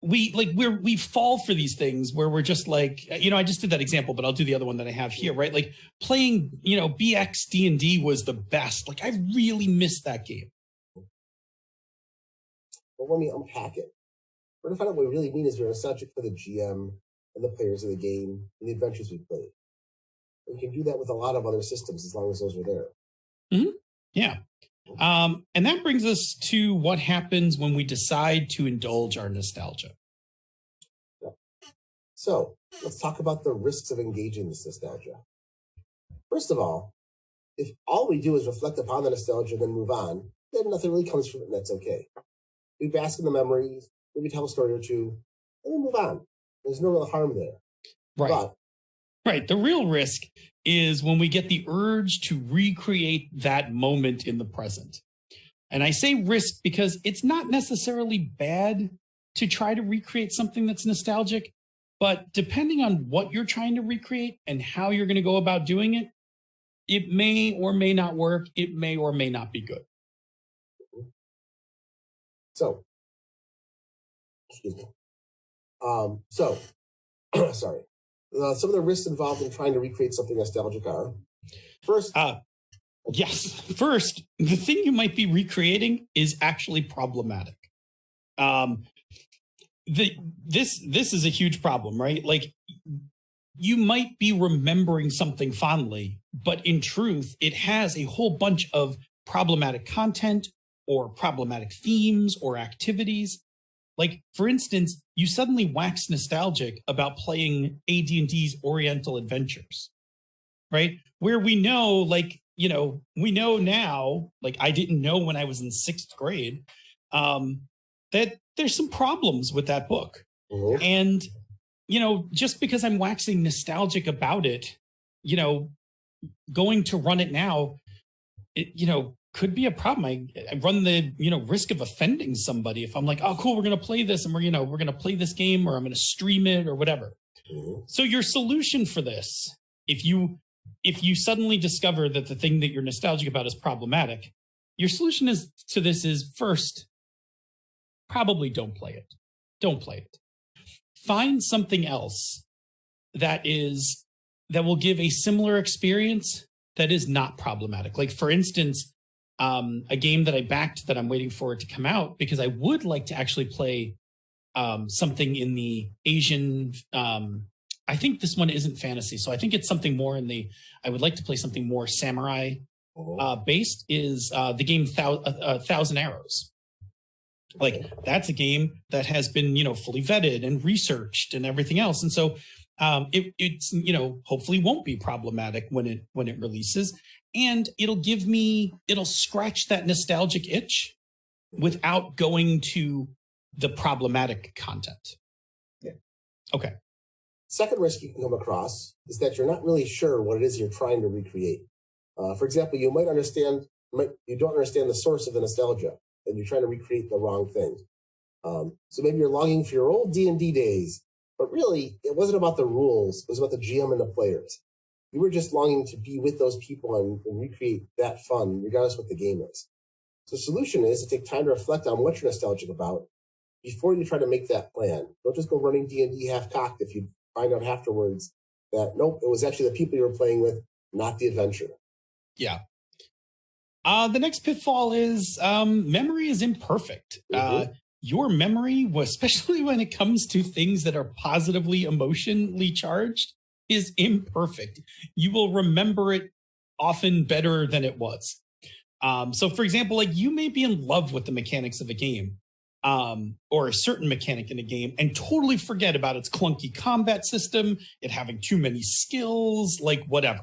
we fall for these things where we're just like, I just did that example, but I'll do the other one that I have here, right? Like playing, BX D&D was the best. Like I really missed that game. But let me unpack it. We're going to find out what we really mean is we're nostalgic for the GM and the players of the game and the adventures we played. And we can do that with a lot of other systems as long as those are there. Mm-hmm. Yeah. And that brings us to what happens when we decide to indulge our nostalgia. Yeah. So let's talk about the risks of engaging this nostalgia. First of all, if all we do is reflect upon the nostalgia and then move on, then nothing really comes from it, and that's okay. We bask in the memories, maybe tell a story or two, and then move on. There's no real harm there. Right. Right. The real risk is when we get the urge to recreate that moment in the present. And I say risk because it's not necessarily bad to try to recreate something that's nostalgic, but depending on what you're trying to recreate and how you're going to go about doing it, it may or may not work. It may or may not be good. So, excuse me. Sorry. Some of the risks involved in trying to recreate something nostalgic are first. Yes. First, the thing you might be recreating is actually problematic. This is a huge problem, right? Like you might be remembering something fondly, but in truth, it has a whole bunch of problematic content or problematic themes or activities. Like, for instance, you suddenly wax nostalgic about playing AD&D's Oriental Adventures, right? Where we know, we know now, like I didn't know when I was in 6th grade, that there's some problems with that book. Mm-hmm. And, just because I'm waxing nostalgic about it, going to run it now, could be a problem. I run the, risk of offending somebody if I'm like, oh, cool, we're going to play this and we're going to play this game or I'm going to stream it or whatever. Mm-hmm. So your solution for this, if you suddenly discover that the thing that you're nostalgic about is problematic, your solution is first, probably don't play it. Don't play it. Find something else that will give a similar experience that is not problematic. Like for instance, a game that I backed that I'm waiting for it to come out because I would like to actually play something in the Asian. I think this one isn't fantasy, so I think it's something more I would like to play something more samurai based. Is the game Thousand Arrows? Like that's a game that has been fully vetted and researched and everything else, and so it's hopefully won't be problematic when it releases. And it'll scratch that nostalgic itch without going to the problematic content. Yeah. Okay. Second risk you can come across is that you're not really sure what it is you're trying to recreate. For example, you don't understand the source of the nostalgia, and you're trying to recreate the wrong thing. So maybe you're longing for your old D&D days, but really it wasn't about the rules. It was about the GM and the players. You were just longing to be with those people and recreate that fun, regardless of what the game is. So the solution is to take time to reflect on what you're nostalgic about before you try to make that plan. Don't just go running D&D half-cocked if you find out afterwards that, nope, it was actually the people you were playing with, not the adventure. Yeah. The next pitfall is memory is imperfect. Your memory, especially when it comes to things that are positively emotionally charged, is imperfect. You will remember it often better than it was. So, for example, like you may be in love with the mechanics of a game or a certain mechanic in a game and totally forget about its clunky combat system, it having too many skills, like whatever.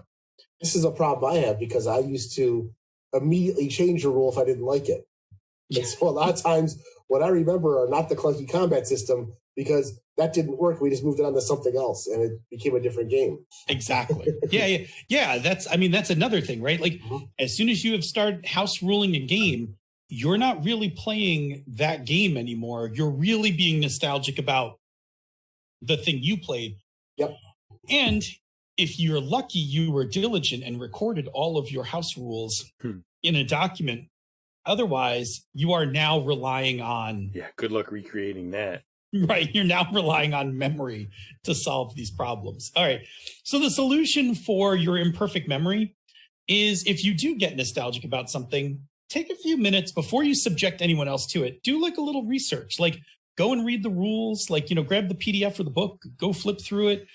This is a problem I have because I used to immediately change a rule if I didn't like it. And so a lot of times what I remember are not the clunky combat system because that didn't work. We just moved it on to something else and it became a different game. Exactly. Yeah. That's another thing, right? Like as soon as you have started house ruling a game, you're not really playing that game anymore. You're really being nostalgic about the thing you played. Yep. And if you're lucky, you were diligent and recorded all of your house rules in a document. Otherwise, you are now relying on... Yeah, good luck recreating that. Right, you're now relying on memory to solve these problems. All right, so the solution for your imperfect memory is if you do get nostalgic about something, take a few minutes before you subject anyone else to it. Do like a little research, like go and read the rules, like, grab the PDF or the book, go flip through it.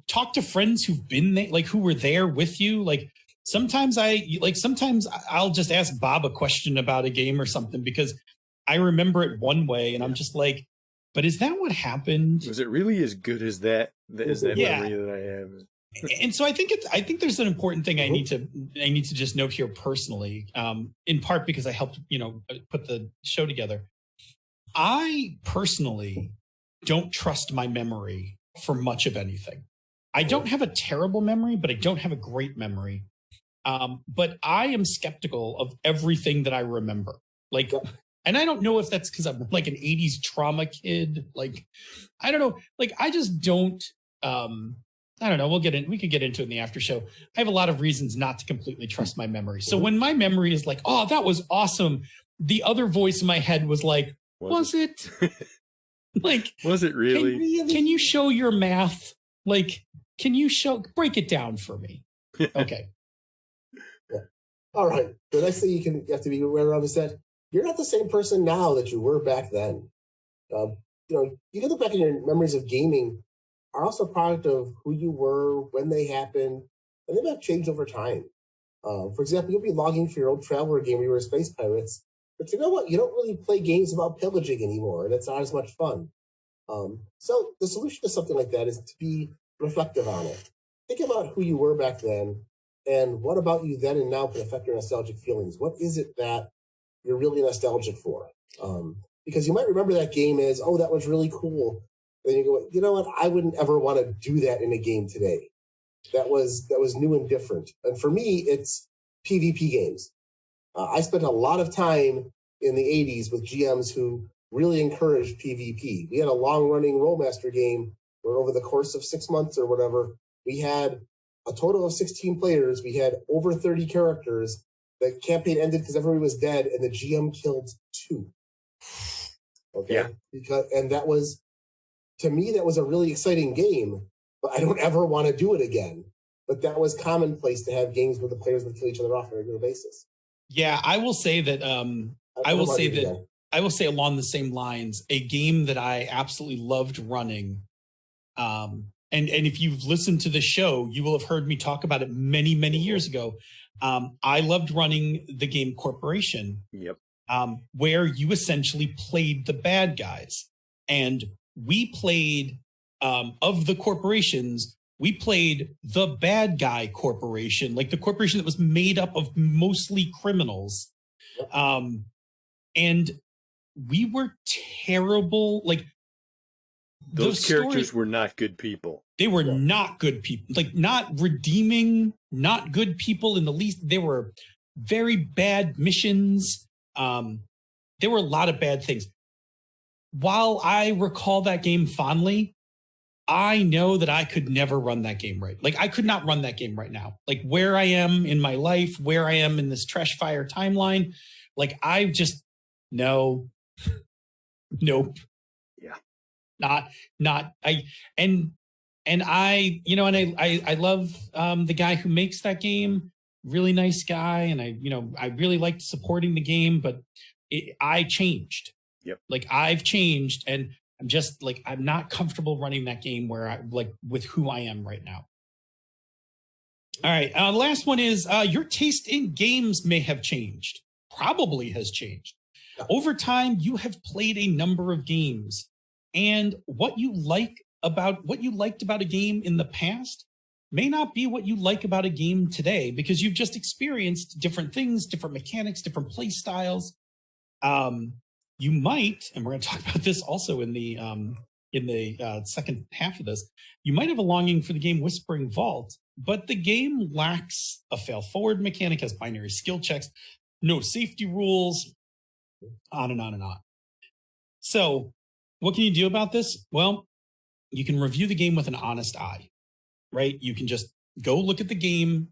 Talk to friends who've been there, like who were there with you. Like sometimes I'll just ask Bob a question about a game or something because I remember it one way and I'm just like, but is that what happened? Was it really as good as that? Is that memory that I have? And so I think there's an important thing I need to just note here personally, in part because I helped, put the show together. I personally don't trust my memory for much of anything. I don't have a terrible memory, but I don't have a great memory. But I am skeptical of everything that I remember. Like, and I don't know if that's because I'm like an 80s trauma kid. Like, I don't know. Like, I just don't, I don't know. We could get into it in the after show. I have a lot of reasons not to completely trust my memory. So when my memory is like, oh, that was awesome, the other voice in my head was like, was it? Like, was it really? Can you show your math? Like, break it down for me? Okay. All right. The next thing you have to be aware of is that you're not the same person now that you were back then. You can look back in your memories of gaming are also a product of who you were, when they happened, and they might change over time. For example, you'll be logging for your old Traveler game where you were space pirates, but you know what? You don't really play games about pillaging anymore, and it's not as much fun. So the solution to something like that is to be reflective on it. Think about who you were back then, and what about you then and now can affect your nostalgic feelings. What is it that you're really nostalgic for? Because you might remember that game as, oh, that was really cool. Then you go, you know what? I wouldn't ever want to do that in a game today. That was new and different. And for me, it's PvP games. I spent a lot of time in the 80s with GMs who really encouraged PvP. We had a long-running Rollmaster game where over the course of 6 months or whatever, we had a total of 16 players. We had over 30 characters. The campaign ended because everybody was dead, and the GM killed 2. Okay? Yeah. And that was, to me, that was a really exciting game, but I don't ever want to do it again. But that was commonplace to have games where the players would kill each other off on a regular basis. Yeah, I will say that. I will say along the same lines, a game that I absolutely loved running. And if you've listened to the show, you will have heard me talk about it many, many years ago. I loved running the game Corporation. Yep. Where you essentially played the bad guys. And we played, of the corporations, we played the bad guy corporation, like the corporation that was made up of mostly criminals. And we were terrible. Like, those characters were not good people. They were not good people, like not redeeming, not good people in the least. They were very bad missions. There were a lot of bad things. While I recall that game fondly, I know that I could never run that game right. Like I could not run that game right now. Like where I am in my life, where I am in this trash fire timeline, like I just nope. Yeah. I love the guy who makes that game. Really nice guy, and I really liked supporting the game, but I changed. Yep. Like I've changed, and I'm just like I'm not comfortable running that game where I like with who I am right now. All right, last one is your taste in games may have changed. Probably has changed. Over time, you have played a number of games, and what you liked about a game in the past may not be what you like about a game today because you've just experienced different things, different mechanics, different play styles. You might, and we're going to talk about this also in the second half of this, you might have a longing for the game Whispering Vault, but the game lacks a fail-forward mechanic, has binary skill checks, no safety rules, on and on and on. So what can you do about this? Well, you can review the game with an honest eye, right? You can just go look at the game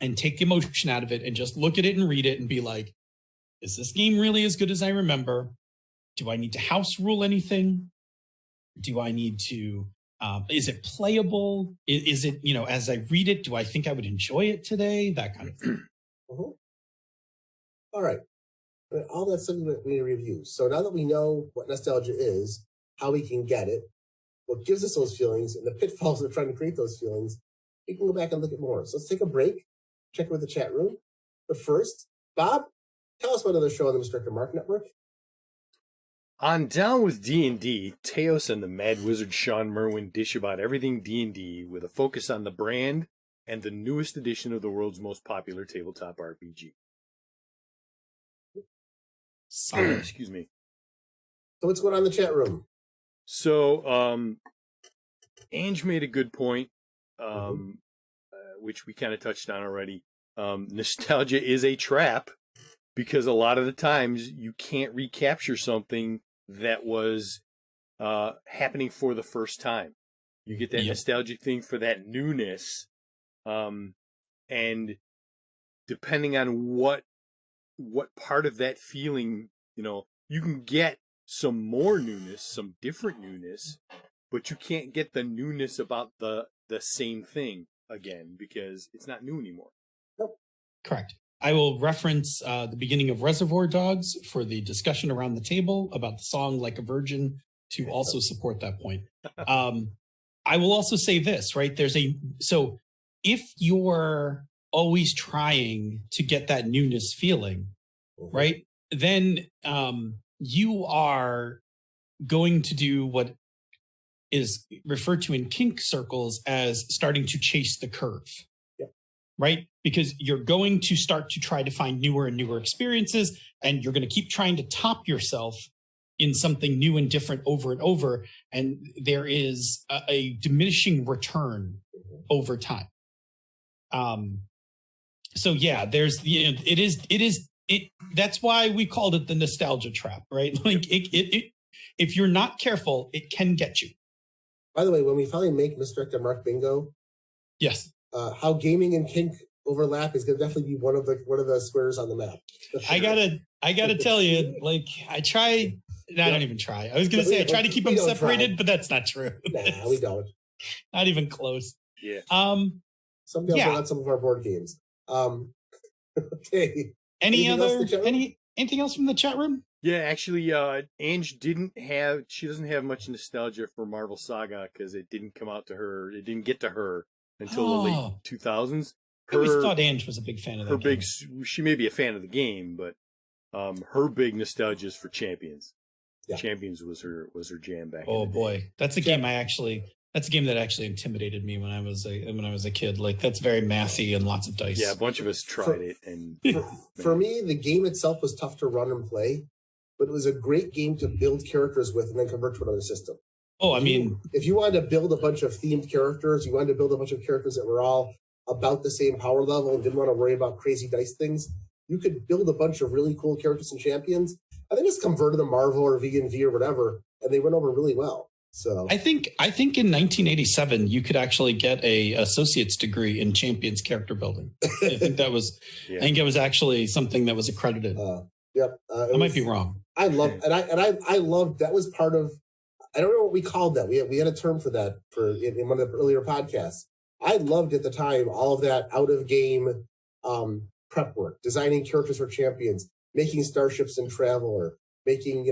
and take the emotion out of it and just look at it and read it and be like, is this game really as good as I remember? Do I need to house rule anything? Do I need to, is it playable? Is it, as I read it, do I think I would enjoy it today? That kind of thing. All right. All that's something that we need to review. So now that we know what nostalgia is, how we can get it, what gives us those feelings, and the pitfalls of trying to create those feelings, we can go back and look at more. So let's take a break, check with the chat room. But first, Bob, tell us about another show on the Misdirected Mark Network. On Down with D&D, Teos and the Mad Wizard Sean Merwin dish about everything D&D with a focus on the brand and the newest edition of the world's most popular tabletop RPG. Excuse me. So what's going on in the chat room? So, Ange made a good point, which we kind of touched on already. Nostalgia is a trap because a lot of the times you can't recapture something that was happening for the first time. You get that nostalgic thing for that newness, and depending on what part of that feeling, you can get some more newness, some different newness, but you can't get the newness about the same thing again because it's not new anymore. Nope. Correct. I will reference the beginning of Reservoir Dogs for the discussion around the table about the song Like a Virgin to also support that point. I will also say this, right? So if you're always trying to get that newness feeling, right, then you are going to do what is referred to in kink circles as starting to chase the curve, right? Because you're going to start to try to find newer and newer experiences, and you're going to keep trying to top yourself in something new and different over and over. And there is a diminishing return over time. So yeah, there's, that's why we called it the nostalgia trap, right? Like if you're not careful, it can get you. By the way, when we finally make Misdirected Mark Bingo, yes, how gaming and kink overlap is going to definitely be one of the squares on the map. I gotta tell you, like I don't even try. I was going to say I try to keep them separated, but that's not true. Nah, we don't. Not even close. Yeah. Someday I'll run some of our board games. Okay. Anything else from the chat room? Yeah, actually, Ange she doesn't have much nostalgia for Marvel Saga because it didn't come out to her. It didn't get to her until the late 2000s. I always thought Ange was a big fan of that game. She may be a fan of the game, but her big nostalgia is for Champions. Yeah. Champions was her jam back. Oh boy, that's a game That's a game that actually intimidated me when I was a kid. Like that's very mathy and lots of dice. Yeah, a bunch of us tried it, and for me, the game itself was tough to run and play, but it was a great game to build characters with and then convert to another system. Oh, I mean, if you wanted to build a bunch of themed characters, you wanted to build a bunch of characters that were all about the same power level and didn't want to worry about crazy dice things, you could build a bunch of really cool characters and champions. I think just converted to Marvel or V&V or whatever, and they went over really well. So I think in 1987 you could actually get a associate's degree in Champions character building. I think that was, I think it was actually something that was accredited. Yep, I might be wrong. I love I loved that was part of. I don't know what we called that. We had a term for that in one of the earlier podcasts. I loved at the time all of that out of game prep work, designing characters for champions, making starships and Traveler, making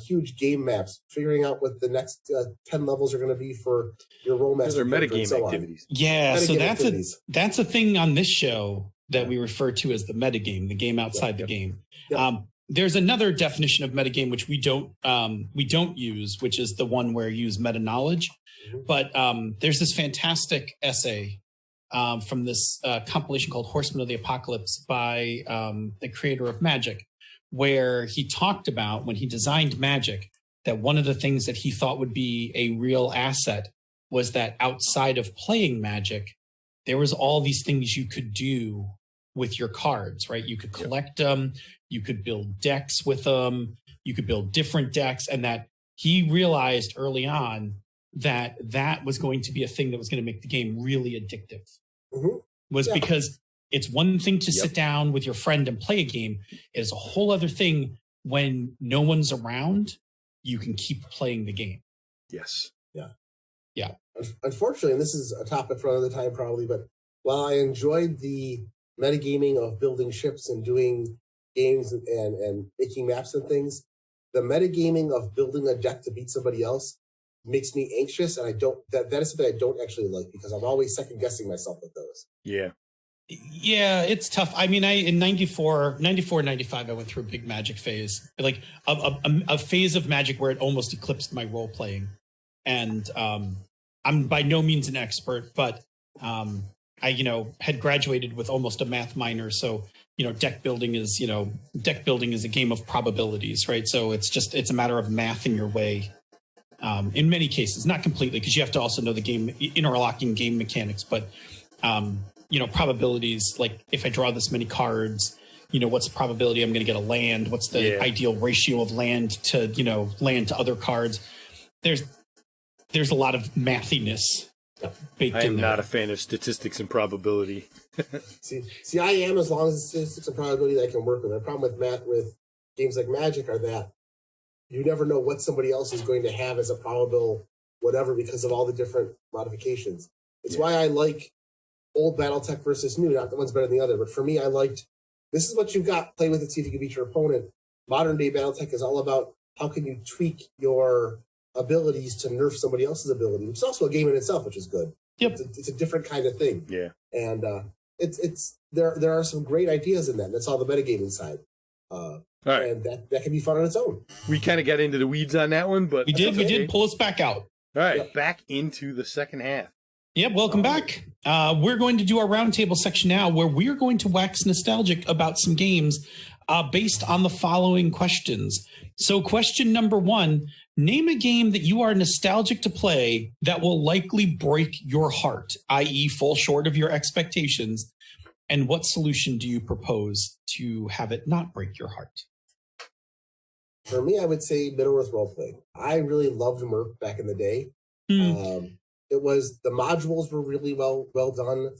huge game maps, figuring out what the next 10 levels are going to be for your Rollmaster. Those are metagame activities. Yeah, so that's a thing on this show that we refer to as the metagame, the game outside the game. Yep. There's another definition of metagame which we don't use, which is the one where you use meta knowledge. Mm-hmm. But there's this fantastic essay from this compilation called Horsemen of the Apocalypse by the creator of Magic, where he talked about when he designed Magic that one of the things that he thought would be a real asset was that outside of playing Magic, there was all these things you could do with your cards, right? You could collect them, you could build decks with them, you could build different decks, and that he realized early on that that was going to be a thing that was going to make the game really addictive. Mm-hmm. Because it's one thing to sit down with your friend and play a game. It is a whole other thing when no one's around, you can keep playing the game. Yes. Yeah. Unfortunately, and this is a topic for another time probably, but while I enjoyed the metagaming of building ships and doing games and making maps and things, the metagaming of building a deck to beat somebody else makes me anxious, and that is something I don't actually like because I'm always second guessing myself with those. Yeah, it's tough. I mean, in 94, 95, I went through a big Magic phase, like a phase of Magic where it almost eclipsed my role playing. And I'm by no means an expert, but I had graduated with almost a math minor, so deck building is a game of probabilities, right? So it's a matter of mathing your way. In many cases, not completely, because you have to also know the game interlocking game mechanics, but probabilities, like if I draw this many cards, what's the probability I'm going to get a land? What's the ideal ratio of land to other cards? There's a lot of mathiness baked in there. I am not a fan of statistics and probability. see, I am, as long as the statistics and probability that I can work with. The problem with games like Magic are that you never know what somebody else is going to have as a probable whatever because of all the different modifications. It's why I like old Battletech versus new. Not that one's better than the other, but for me, I liked, this is what you've got, play with it, see if you can beat your opponent. Modern day Battletech is all about how can you tweak your abilities to nerf somebody else's ability, which is also a game in itself, which is good. Yep. It's a different kind of thing. Yeah. And there are some great ideas in that. That's all the metagaming side. All right. And that can be fun on its own. We kind of got into the weeds on that one, but we did pull us back out. All right, back into the second half. Yep, welcome back. We're going to do our roundtable section now, where we're going to wax nostalgic about some games based on the following questions. So question number 1, name a game that you are nostalgic to play that will likely break your heart, i.e. fall short of your expectations, and what solution do you propose to have it not break your heart? For me, I would say Middle-earth roleplay. I really loved Merc back in the day. It was, the modules were really well done.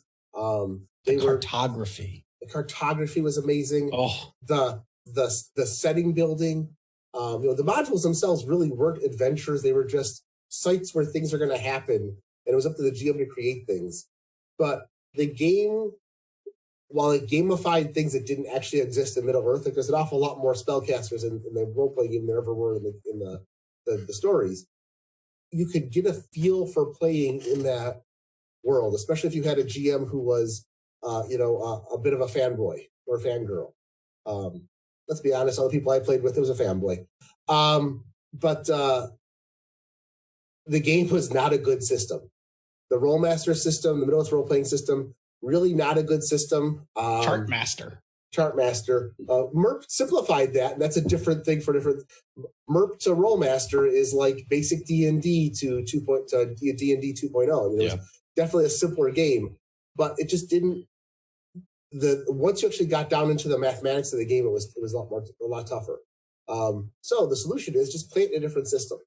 The cartography was amazing. Oh, the setting building. The modules themselves really weren't adventures. They were just sites where things are going to happen, and it was up to the GM to create things. But the game, while it gamified things that didn't actually exist in Middle-earth, like there's an awful lot more spellcasters in the role-playing game than there ever were in the stories. You could get a feel for playing in that world, especially if you had a GM who was, a bit of a fanboy or fangirl. Let's be honest, all the people I played with, it was a fanboy. But the game was not a good system. The Rollmaster system, the Middle-earth role-playing system, really not a good system. Chartmaster. Chartmaster. MERP simplified that, and that's a different thing for different. MERP to Rollmaster is like basic D&D to D&D 2.0. I mean, it was definitely a simpler game, but it just didn't. Once you actually got down into the mathematics of the game, it was a lot tougher. So the solution is just play it in a different system.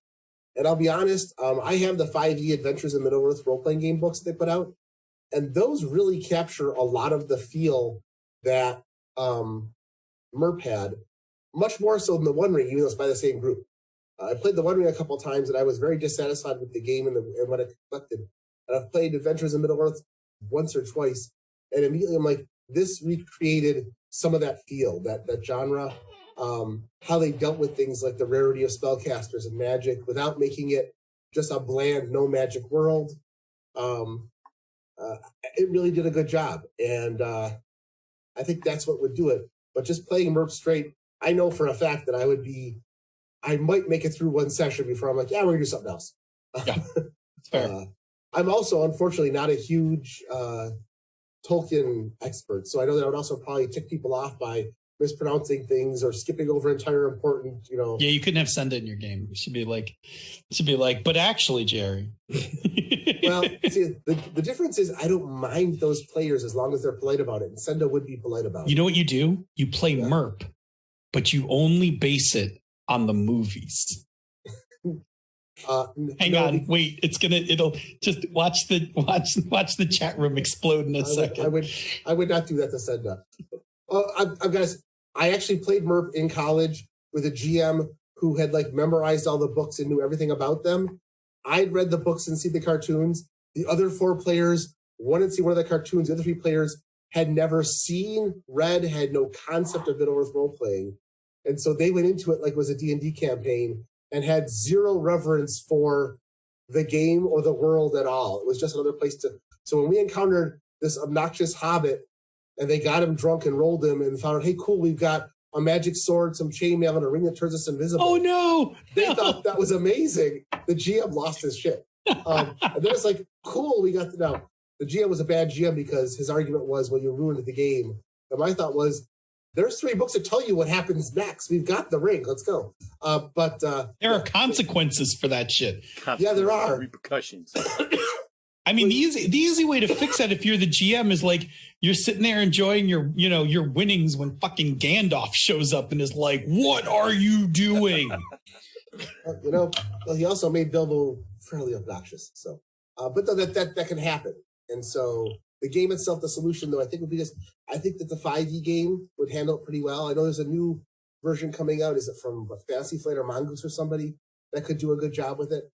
And I'll be honest, I have the 5e Adventures in Middle-earth role-playing game books they put out, and those really capture a lot of the feel that MERP had, much more so than the One Ring, even though it's by the same group. I played the One Ring a couple times, and I was very dissatisfied with the game and what it collected. And I've played Adventures in Middle-earth once or twice, and immediately I'm like, this recreated some of that feel, that genre, how they dealt with things like the rarity of spellcasters and magic without making it just a bland, no magic world. It really did a good job, and I think that's what would do it. But just playing MERP straight, I know for a fact that I might make it through one session before I'm like, yeah, we're going to do something else. Yeah, that's fair. I'm also, unfortunately, not a huge Tolkien expert, so I know that I would also probably tick people off by mispronouncing things or skipping over entire important, Yeah, you couldn't have Senda in your game. It should be like, but actually, Jerry. Well, see, the difference is I don't mind those players as long as they're polite about it, and Senda would be polite about it. You know what you do? You play MERP, but you only base it on the movies. Hang on, wait. It'll just watch the chat room explode in a second. I would not do that to Senda. I actually played MERP in college with a GM who had memorized all the books and knew everything about them. I'd read the books and seen the cartoons. The other 4 players, one had seen one of the cartoons. The other 3 players had never seen, read, had no concept of Middle-earth role-playing. And so they went into it like it was a D&D campaign and had zero reverence for the game or the world at all. It was just another place to... So when we encountered this obnoxious hobbit and they got him drunk and rolled him and found out, hey, cool, we've got a magic sword, some chainmail, and a ring that turns us invisible. Oh, no! They thought that was amazing. The GM lost his shit. And then it's like, cool, we got now. The GM was a bad GM because his argument was, well, you ruined the game. And my thought was, there's 3 books that tell you what happens next. We've got the ring. Let's go. But there are consequences for that shit. Yeah, there are. Repercussions. I mean, the easy way to fix that if you're the GM is like you're sitting there enjoying your winnings when fucking Gandalf shows up and is like, "What are you doing?" Well, he also made Bilbo fairly obnoxious. So, but that can happen. And so the game itself, the solution though, I think would be I think that the 5e game would handle it pretty well. I know there's a new version coming out. Is it from Fantasy Flight or Mongoose or somebody that could do a good job with it?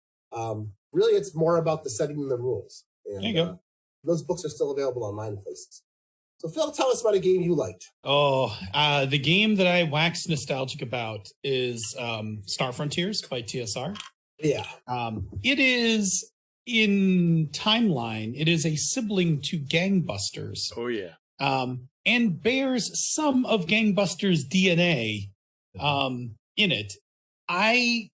Really, it's more about the setting than the rules. And, there you go. Those books are still available online in places. So, Phil, tell us about a game you liked. Oh, the game that I wax nostalgic about is Star Frontiers by TSR. Yeah. It is, in timeline, it is a sibling to Gangbusters. Oh, yeah. And bears some of Gangbusters' DNA in it. I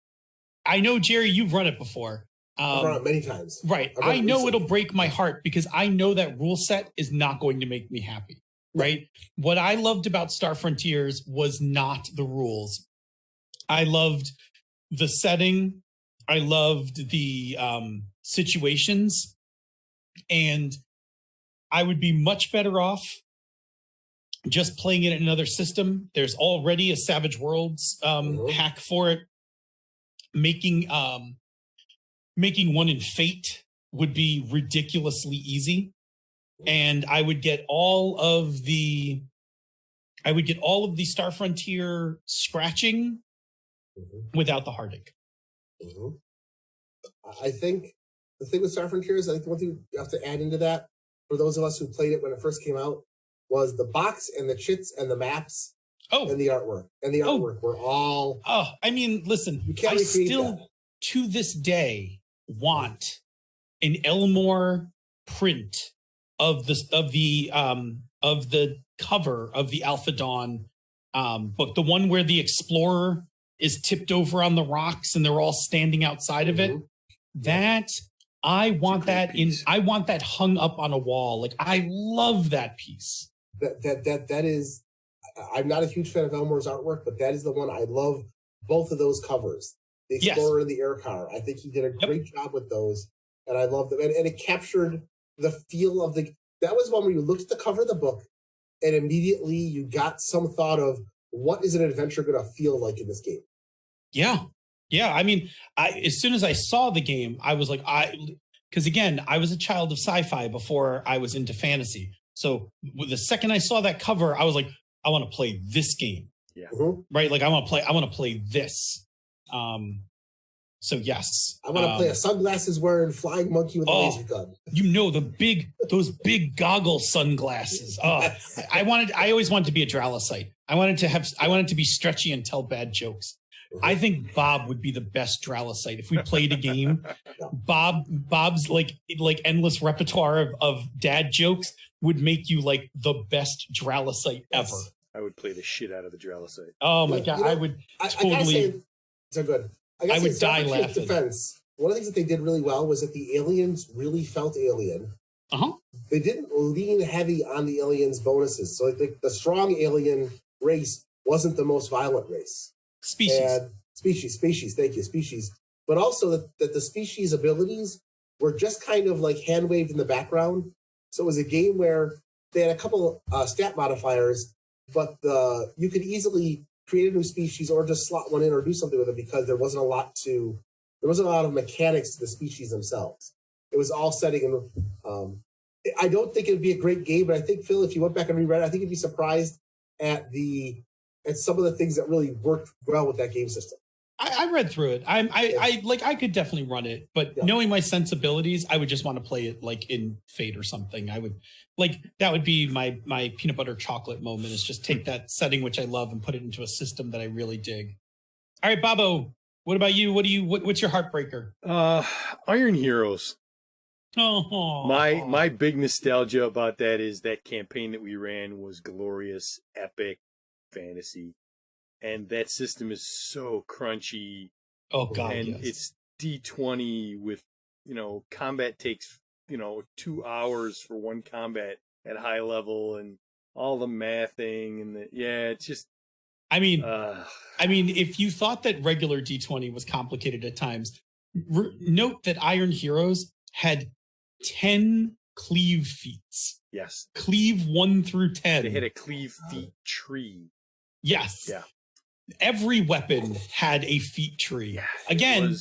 know, Jerry, you've run it before. I've run it many times. Right. I know it'll break my heart because I know that rule set is not going to make me happy. Right. What I loved about Star Frontiers was not the rules. I loved the setting. I loved the situations. And I would be much better off just playing it in another system. There's already a Savage Worlds hack for it. Making one in Fate would be ridiculously easy, and I would get all of the Star Frontier scratching without the heartache. I think the thing with Star Frontiers, I think the one thing you have to add into that for those of us who played it when it first came out was the box and the chits and the maps. And the artwork. And the artwork were all... Oh, I mean, listen, I still, to this day, want an Elmore print of the cover of the Alpha Dawn book, the one where the explorer is tipped over on the rocks and they're all standing outside of it. That I want that I want that hung up on a wall. Like, I love that piece. That is I'm not a huge fan of Elmore's artwork, but that is the one I love. Both of those covers, the Explorer and the Air Car. I think he did a great job with those, and I love them. And it captured the feel of the. That was one where you looked at the cover of the book, and immediately you got some thought of what is an adventure going to feel like in this game. Yeah. I mean, as soon as I saw the game, I was like, because again, I was a child of sci-fi before I was into fantasy. So the second I saw that cover, I was like, I want to play this game. Yeah. Right. Like I want to play this. So yes. I want to play a sunglasses wearing flying monkey with a laser gun. Those big goggle sunglasses. I always wanted to be a Dralosite. I wanted to be stretchy and tell bad jokes. I think Bob would be the best Dralosite if we played a game. Bob's like endless repertoire of dad jokes would make you like the best Dralosite ever. I would play the shit out of the Dralosite. Oh my god, I would totally. I gotta say, so good. I would die laughing. Defense. One of the things that they did really well was that the aliens really felt alien. They didn't lean heavy on the aliens' bonuses. So the strong alien race wasn't the most violent race. Species. Thank you, species. But also that the species' abilities were just kind of like hand waved in the background. So it was a game where they had a couple stat modifiers, but you could easily create a new species or just slot one in or do something with it because there wasn't a lot of mechanics to the species themselves. It was all setting. And I don't think it would be a great game, but I think, Phil, if you went back and reread it, I think you'd be surprised at some of the things that really worked well with that game system. I read through it. I could definitely run it, but knowing my sensibilities, I would just want to play it like in Fate or something. I would that would be my peanut butter chocolate moment, is just take that setting which I love and put it into a system that I really dig. All right, Bobo, what about you? What's your heartbreaker? Iron Heroes. Oh, my big nostalgia about that is that campaign that we ran was glorious, epic fantasy. And that system is so crunchy. Oh god, and it's D20 with, combat takes, 2 hours for one combat at high level, and all the mathing and it's just. I mean, if you thought that regular D20 was complicated at times, note that Iron Heroes had 10 cleave feats. Yes. Cleave 1 through 10. They had a cleave feat tree. Yes. Yeah. Every weapon had a feat tree. Yeah, again,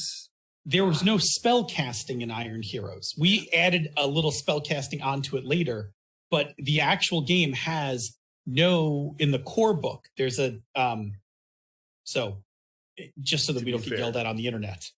there was no spell casting in Iron Heroes. We added a little spell casting onto it later, but the actual game has in the core book, there's just so that we don't get yelled at on the internet.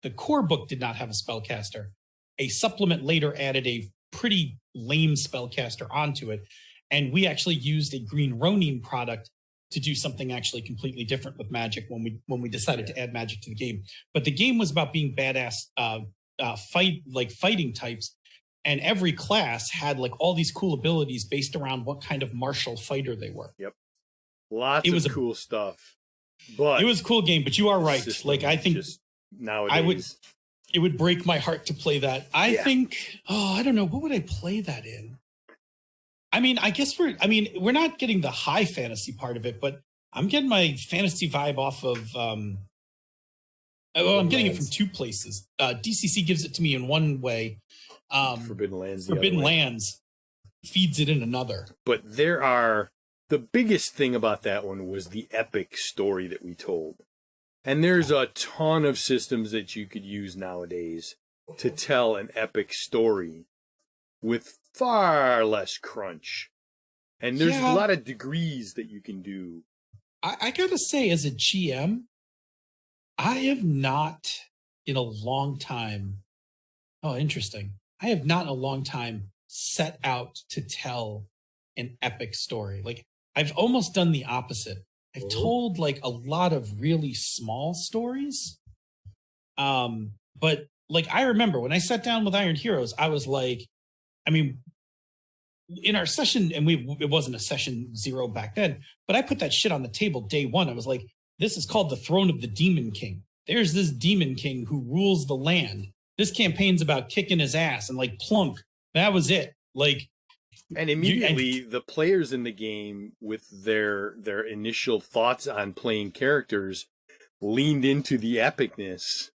The core book did not have a spellcaster. A supplement later added a pretty lame spellcaster onto it, and we actually used a Green Ronin product to do something actually completely different with magic when we decided to add magic to the game. But the game was about being badass fighting types, and every class had like all these cool abilities based around what kind of martial fighter they were. Yep. Lots of cool stuff. But it was a cool game, but you are right. Like I think nowadays it would break my heart to play that. I think I don't know, what would I play that in? I mean, I guess we're not getting the high fantasy part of it, but I'm getting my fantasy vibe off of, I'm getting it from two places. DCC gives it to me in one way. Forbidden Lands feeds it in another. But the biggest thing about that one was the epic story that we told. And there's a ton of systems that you could use nowadays to tell an epic story with far less crunch. And there's a lot of degrees that you can do. I gotta say, as a GM, I have not in a long time. Oh, interesting. I have not in a long time set out to tell an epic story. Like, I've almost done the opposite. I've told like a lot of really small stories. But like, I remember when I sat down with Iron Heroes, I was like, in our session, and it wasn't a session 0 back then, but I put that shit on the table day 1. I was like, this is called the Throne of the Demon King. There's this Demon King who rules the land. This campaign's about kicking his ass, and like plunk. That was it. Like, And immediately the players in the game, with their initial thoughts on playing characters, leaned into the epicness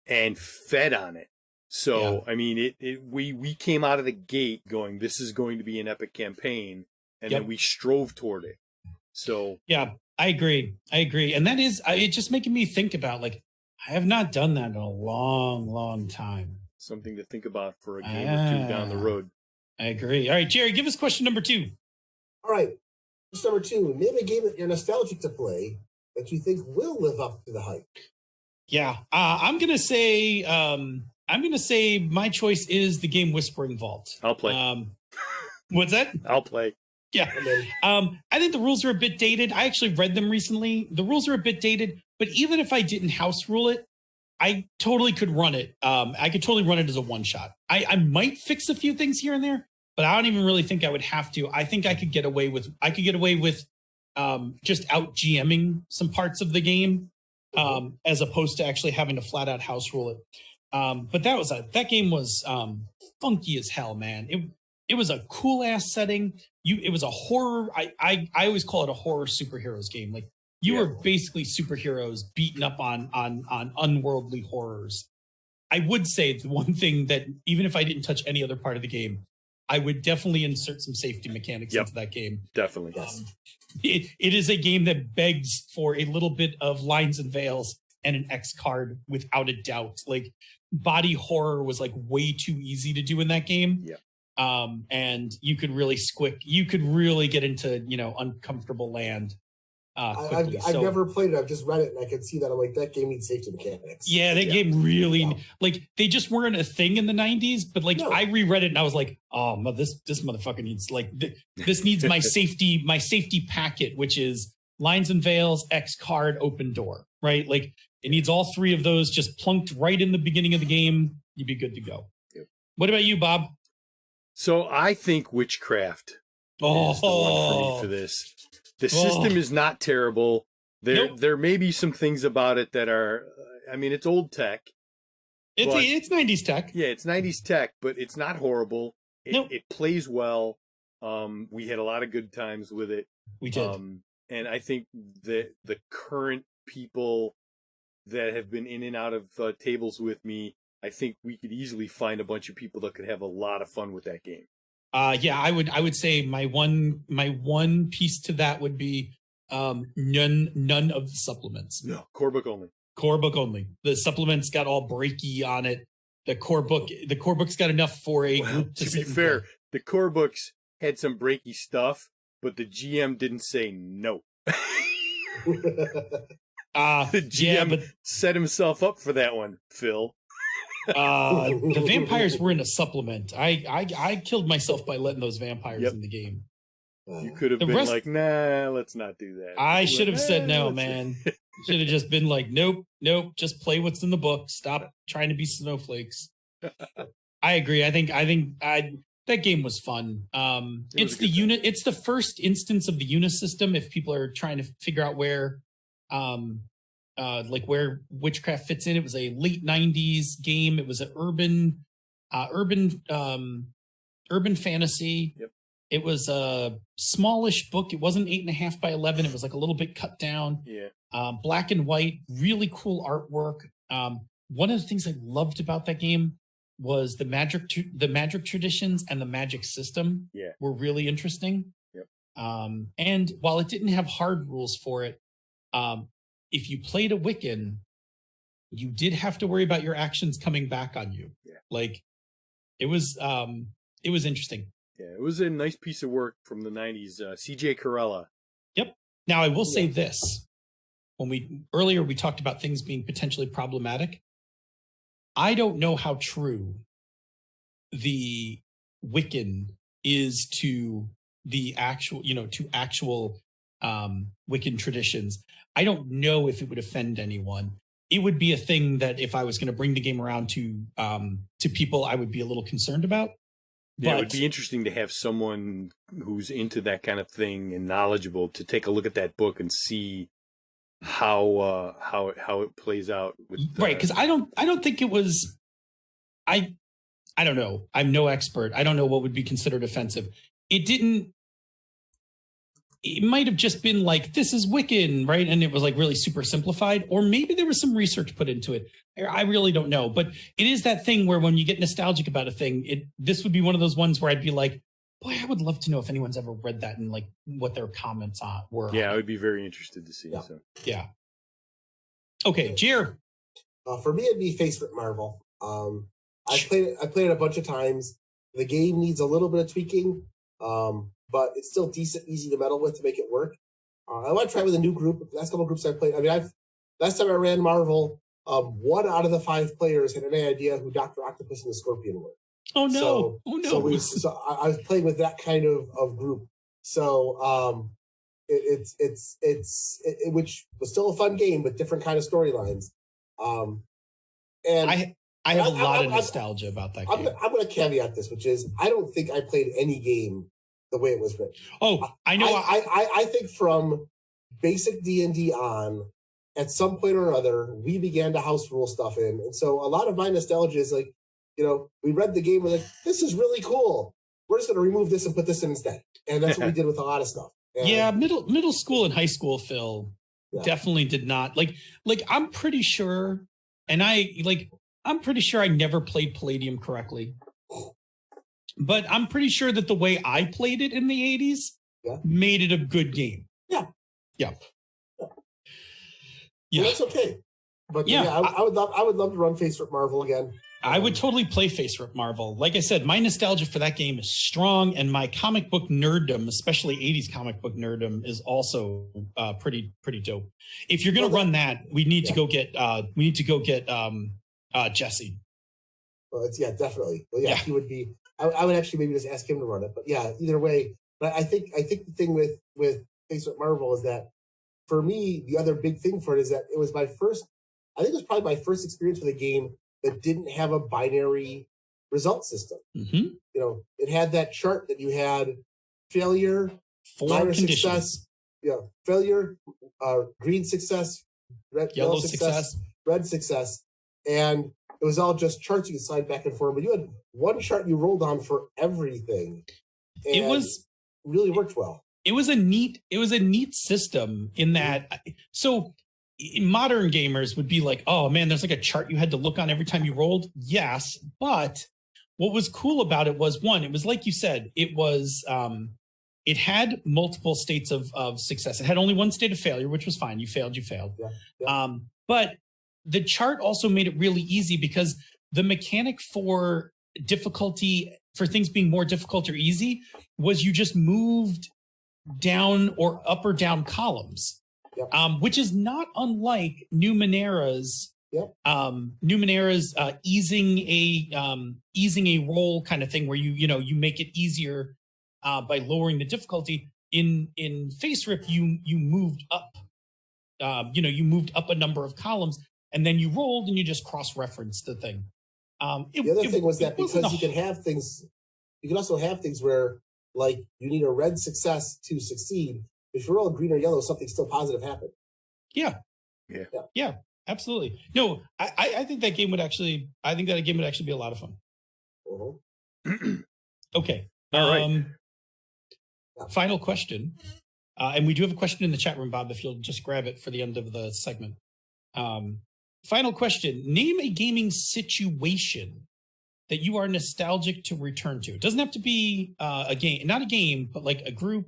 and fed on it. So, I mean, we came out of the gate going, this is going to be an epic campaign, and then we strove toward it. So yeah, I agree. And that is, it's just making me think about, like, I have not done that in a long, long time. Something to think about for a game or two down the road. I agree. All right, Jerry, give us question number 2. All right. Question number 2. Name a game that you're nostalgic to play that you think will live up to the hype. Yeah. I'm gonna say my choice is the game Whispering Vault. I'll play. What's that? I'll play. Yeah. I think the rules are a bit dated. I actually read them recently. The rules are a bit dated, but even if I didn't house rule it, I totally could run it. I could totally run it as a one shot. I might fix a few things here and there, but I don't even really think I would have to. I think I could get away with just out GMing some parts of the game, as opposed to actually having to flat out house rule it. But that game was funky as hell, man. It was a cool ass setting. It was a horror. I always call it a horror superheroes game. Like, you were basically superheroes beaten up on unworldly horrors. I would say the one thing that, even if I didn't touch any other part of the game, I would definitely insert some safety mechanics into that game. Definitely. It is a game that begs for a little bit of lines and veils and an X card without a doubt. Like, body horror was like way too easy to do in that game. Yeah. And you could really get into, uncomfortable land. I've never played it. I've just read it, and I can see that. I'm like, that game needs safety mechanics. Yeah, that game really like, they just weren't a thing in the 90s. But like, I reread it and I was like, oh, this motherfucker needs this needs my safety packet, which is lines and veils, X card, open door. Right? Like, it needs all 3 of those just plunked right in the beginning of the game. You'd be good to go. Yep. What about you, Bob? So I think Witchcraft is the one for me for this. The system is not terrible. There may be some things about it that are, it's old tech. It's 90s tech. Yeah, it's 90s tech, but it's not horrible. It plays well. We had a lot of good times with it. We did. And I think that the current people that have been in and out of tables with me, I think we could easily find a bunch of people that could have a lot of fun with that game. I would say my one piece to that would be none of the supplements. No, core book only. Core book only. The supplements got all breaky on it. The core book's got enough for a group to be fair. The core books had some breaky stuff, but the GM didn't say no. The GM set himself up for that one, Phil. The vampires were in a supplement. I killed myself by letting those vampires in the game. You could have been like, nah, let's not do that. I should have said no, man. Should have just been like, nope, just play what's in the book. Stop trying to be snowflakes. I agree. I think that game was fun. It's the unit. It's the first instance of the unit system. If people are trying to figure out where Witchcraft fits in, it was a late 90s game. It was an urban fantasy. Yep. It was a smallish book. It wasn't 8.5 by 11. It was like a little bit cut down. Yeah. Black and white, really cool artwork. One of the things I loved about that game was the magic traditions and the magic system. Yeah. Were really interesting. Yep. And while it didn't have hard rules for it, if you played a Wiccan, you did have to worry about your actions coming back on you. Yeah. Like, it was interesting. Yeah, it was a nice piece of work from the 90s. C.J. Carella. Yep. Now, I will say this. Earlier we talked about things being potentially problematic. I don't know how true the Wiccan is to the actual, Wiccan traditions. I don't know if it would offend anyone. It would be a thing that if I was going to bring the game around to people, I would be a little concerned about. Yeah, it would be interesting to have someone who's into that kind of thing and knowledgeable to take a look at that book and see how it plays out. With, right, because I don't think it was. I I don't know. I'm no expert. I don't know what would be considered offensive. It might have just been like, this is Wiccan, right? And it was like really super simplified, or maybe there was some research put into it. I really don't know, but it is that thing where when you get nostalgic about a thing, this would be one of those ones where I'd be like, boy, I would love to know if anyone's ever read that and like what their comments were. Yeah, I would be very interested to see. Yeah. So. Yeah. Okay, Jer. For me, it'd be Face Rip Marvel. I played it a bunch of times. The game needs a little bit of tweaking, but it's still decent, easy to meddle with to make it work. I want to try with a new group. The last couple of groups I played, last time I ran Marvel, 1 out of the 5 players had any idea who Dr. Octopus and the Scorpion were. Oh no! So I was playing with that kind of group. So it's which was still a fun game, but different kind of storylines. And I have a lot of nostalgia about that game. I'm going to caveat this, which is I don't think I played any game the way it was written. Oh, I know. I think from basic D&D on, at some point or other, we began to house rule stuff in. And so a lot of my nostalgia is like, we read the game, we're like, this is really cool. We're just going to remove this and put this in instead. And that's what we did with a lot of stuff. And yeah, middle school and high school, Phil, definitely did not. Like I'm pretty sure, and I'm pretty sure I never played Palladium correctly. But I'm pretty sure that the way I played it in the 80s made it a good game. Yeah. Yeah. Well, that's okay. But I would love to run Face Rip Marvel again. I would totally play Face Rip Marvel. Like I said, my nostalgia for that game is strong, and my comic book nerddom, especially 80s comic book nerddom, is also pretty dope. If you're gonna run that, we need to go get Jesse. Well, definitely. Well, he would be. I would actually maybe just ask him to run it. But yeah, either way. But I think the thing with Face Rip Marvel is that for me, the other big thing for it is that it was my first. I think it was probably my first experience with a game that didn't have a binary result system. Mm-hmm. It had that chart that you had failure, 4 minor conditions. success, failure, green success, yellow success, red success, and it was all just charts you could slide back and forth. But you had one chart you rolled on for everything. And it really worked well. It was a neat system in that. So modern gamers would be like, oh man, there's like a chart you had to look on every time you rolled. Yes. But what was cool about it was, one, it was like you said, it was, it had multiple states of success. It had only one state of failure, which was fine. You failed. Yeah. But the chart also made it really easy because the mechanic for difficulty, for things being more difficult or easy, was you just moved down or up or down columns. Yep. Which is not unlike Numenera's easing a roll kind of thing, where you make it easier by lowering the difficulty. In Face Rip, you moved up, you moved up a number of columns, and then you rolled and you just cross-referenced the thing. The other thing was that because you can have things, you can also have things where like you need a red success to succeed. If you roll green or yellow, something still positive happened. Yeah, absolutely. No, I think that game would actually. I think that a game would actually be a lot of fun. Uh-huh. Okay. All right. Final question, and we do have a question in the chat room, Bob. If you'll just grab it for the end of the segment. Final question: name a gaming situation that you are nostalgic to return to. It doesn't have to be a game, not a game, but like a group.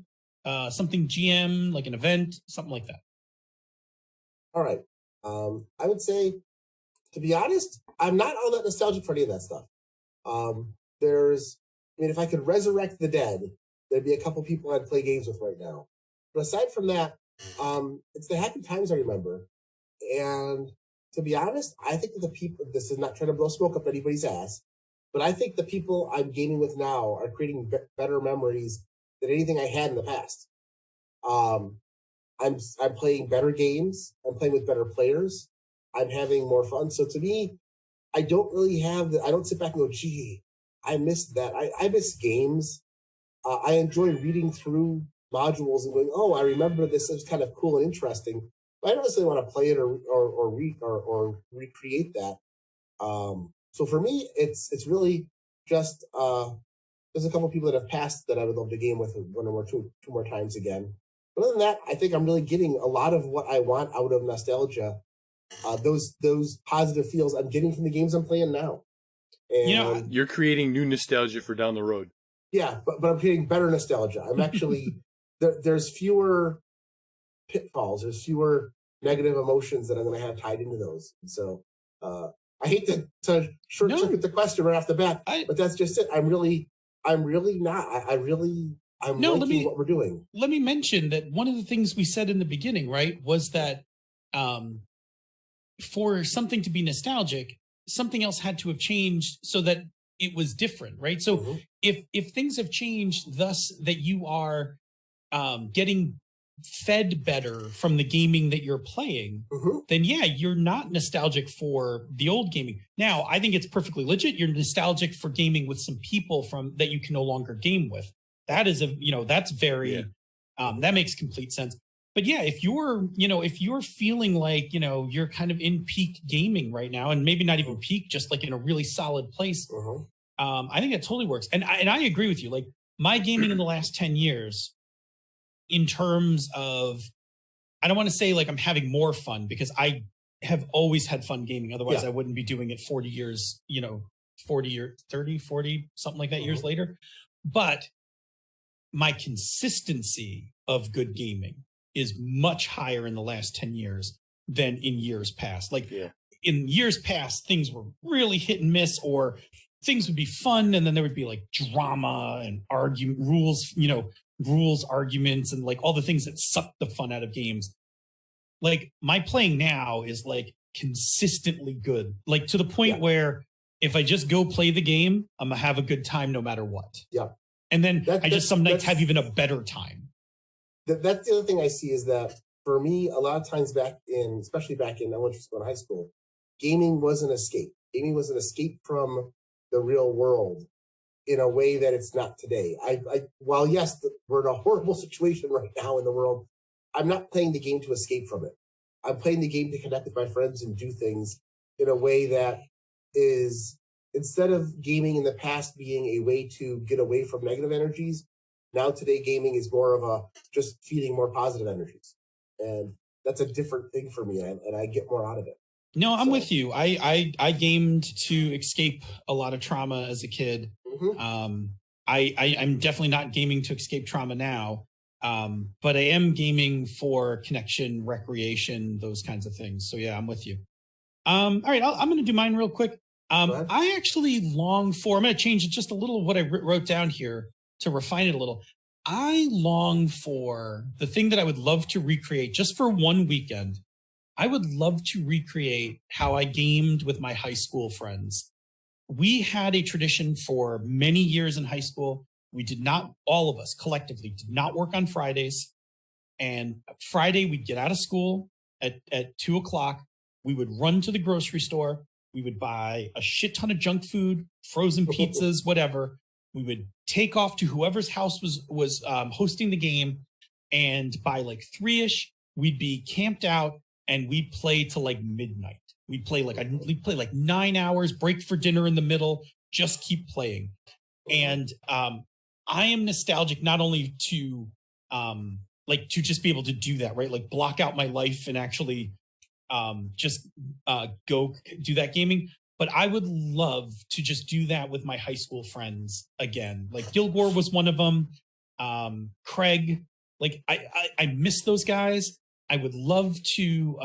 Something GM, like an event, something like that. All right. I would say, to be honest, I'm not all that nostalgic for any of that stuff. If I could resurrect the dead, there'd be a couple people I'd play games with right now. But aside from that, it's the happy times I remember. And to be honest, I think that the people, this is not trying to blow smoke up anybody's ass, but I think the people I'm gaming with now are creating better memories than anything I had in the past. I'm playing better games. I'm playing with better players. I'm having more fun. So to me, I don't really I don't sit back and go, gee, I missed that. I miss games. I enjoy reading through modules and going, oh, I remember this. It was kind of cool and interesting. But I don't necessarily want to play it or recreate that. So for me, it's really just there's a couple of people that have passed that I would love to game with one or two more times again. But other than that, I think I'm really getting a lot of what I want out of nostalgia. Those positive feels I'm getting from the games I'm playing now. And you're creating new nostalgia for down the road. Yeah, but I'm creating better nostalgia. I'm actually there's fewer pitfalls. There's fewer negative emotions that I'm going to have tied into those. And so I hate to short circuit the question right off the bat, but that's just it. I'm really not. I'm liking what we're doing. Let me mention that one of the things we said in the beginning, right, was that for something to be nostalgic, something else had to have changed so that it was different, right? So if things have changed thus that you are getting fed better from the gaming that you're playing, then yeah, you're not nostalgic for the old gaming. Now, I think it's perfectly legit. You're nostalgic for gaming with some people that you can no longer game with. That is that's very, that makes complete sense. But yeah, if you're feeling like, you're kind of in peak gaming right now, and maybe not even peak, just like in a really solid place, I think it totally works. And I agree with you. Like my gaming in the last 10 years, in terms of, I don't want to say like I'm having more fun, because I have always had fun gaming. Otherwise I wouldn't be doing it 40 years, 40 or 30, 40, something like that years later. But my consistency of good gaming is much higher in the last 10 years than in years past. Like in years past, things were really hit and miss, or things would be fun, and then there would be like drama and rules, arguments, and like all the things that suck the fun out of games. Like my playing now is like consistently good, like to the point where if I just go play the game, I'm gonna have a good time no matter what. Yeah. And then some nights have even a better time. That's the other thing I see, is that for me, a lot of times especially back in elementary school and high school, gaming was an escape. Gaming was an escape from the real world in a way that it's not today. While yes, we're in a horrible situation right now in the world, I'm not playing the game to escape from it. I'm playing the game to connect with my friends and do things in a way that is, instead of gaming in the past being a way to get away from negative energies, now today gaming is more of just feeding more positive energies. And that's a different thing for me, and I get more out of it. No, I'm with you. I gamed to escape a lot of trauma as a kid. I'm definitely not gaming to escape trauma now, but I am gaming for connection, recreation, those kinds of things. So yeah, I'm with you. All right, I'm going to do mine real quick. I actually long for, I'm going to change just a little of what I wrote down here to refine it a little. I long for the thing that I would love to recreate just for one weekend. I would love to recreate how I gamed with my high school friends. We had a tradition for many years in high school. We did not, all of us collectively, did not work on Fridays. And Friday, we'd get out of school at 2:00. We would run to the grocery store. We would buy a shit ton of junk food, frozen pizzas, whatever. We would take off to whoever's house was hosting the game, and by like 3-ish, we'd be camped out, and we'd play till like midnight. We'd play like 9 hours, break for dinner in the middle, just keep playing. And I am nostalgic not only to just be able to do that, right? Like block out my life and actually just go do that gaming. But I would love to just do that with my high school friends again. Like Gilgore was one of them. Craig, like I miss those guys. I would love to,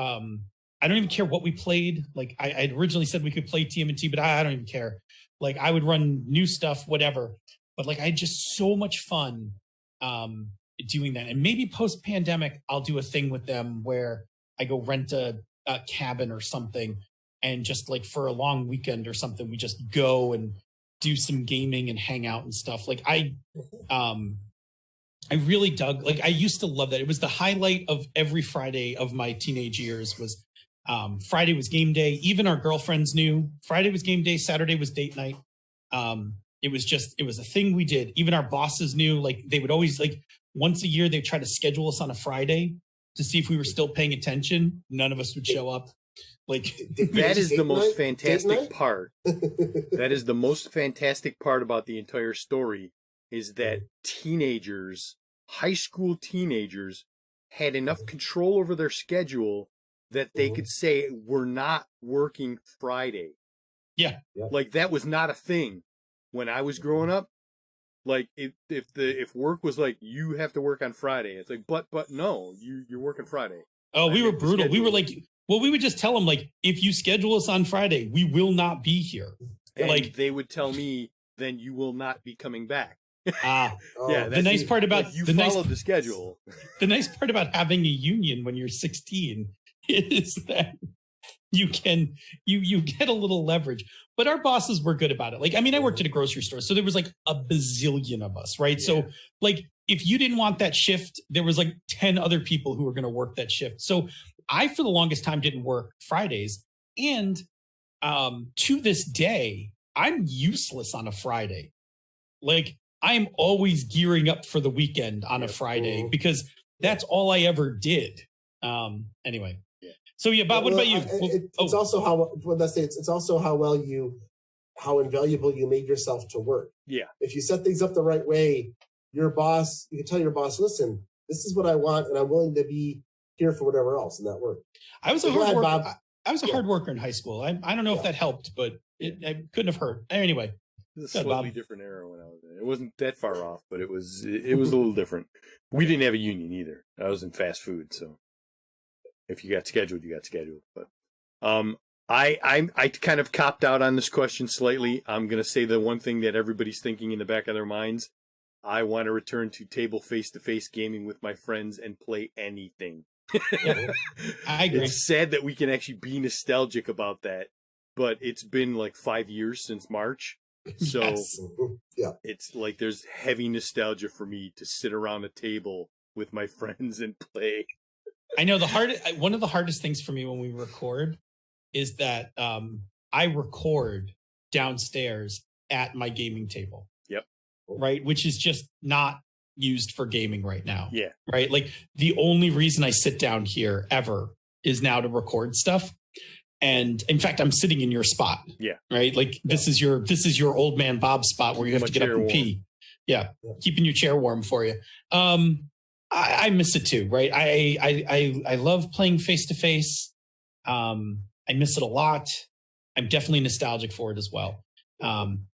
I don't even care what we played. Like I originally said we could play TMNT, but I don't even care. Like I would run new stuff, whatever. But like I had just so much fun doing that. And maybe post-pandemic, I'll do a thing with them where I go rent a cabin or something, and just like for a long weekend or something, we just go and do some gaming and hang out and stuff. Like I really dug, like I used to love that. It was the highlight of every Friday of my teenage years was Friday was game day. Even our girlfriends knew Friday was game day. Saturday was date night. It was a thing we did. Even our bosses knew, like they would always, like once a year, they'd try to schedule us on a Friday to see if we were still paying attention. None of us would show up. Like that is the most fantastic Date part. That is the most fantastic part about the entire story, is that teenagers, high school teenagers, had enough control over their schedule that they could say, we're not working Friday. Yeah. Like, that was not a thing when I was growing up. Like, if work was like, you have to work on Friday, it's like, but no, you're working Friday. Oh, we were brutal. We were like, well, we would just tell them, like, if you schedule us on Friday, we will not be here. And like, they would tell me, then you will not be coming back. Yeah. The nice part about like, you followed the schedule. The nice part about having a union when you're 16 is that you can you get a little leverage. But our bosses were good about it. Like, I mean, I worked at a grocery store, so there was like a bazillion of us, right? Yeah. So like, if you didn't want that shift, there was like 10 other people who were going to work that shift. So I, for the longest time, didn't work Fridays. And to this day, I'm useless on a Friday. Like, I'm always gearing up for the weekend on a Friday because that's all I ever did. Anyway. So yeah, Bob, what about you? It's also how invaluable you made yourself to work. Yeah. If you set things up the right way, your boss, you can tell your boss, listen, this is what I want, and I'm willing to be here for whatever else, and that worked. I was a hard worker. I was a hard worker in high school. I don't know if that helped, but it couldn't have hurt. Anyway. It was a slightly different era when I was there. It wasn't that far off, but it was a little different. We didn't have a union either. I was in fast food, so if you got scheduled, you got scheduled. But I kind of copped out on this question slightly. I'm gonna say the one thing that everybody's thinking in the back of their minds. I want to return to table face-to-face gaming with my friends and play anything. I agree. It's sad that we can actually be nostalgic about that, but it's been like 5 years since March. So it's like there's heavy nostalgia for me to sit around a table with my friends and play. I know one of the hardest things for me when we record is that I record downstairs at my gaming table. Yep. Right, which is just not used for gaming right now. Yeah. Right, like the only reason I sit down here ever is now to record stuff. And in fact, I'm sitting in your spot. Yeah. Right. Like this is your old man Bob spot where you have to get up and pee. Yeah. Keeping your chair warm for you. I miss it too. Right. I love playing face to face. I miss it a lot. I'm definitely nostalgic for it as well. I'm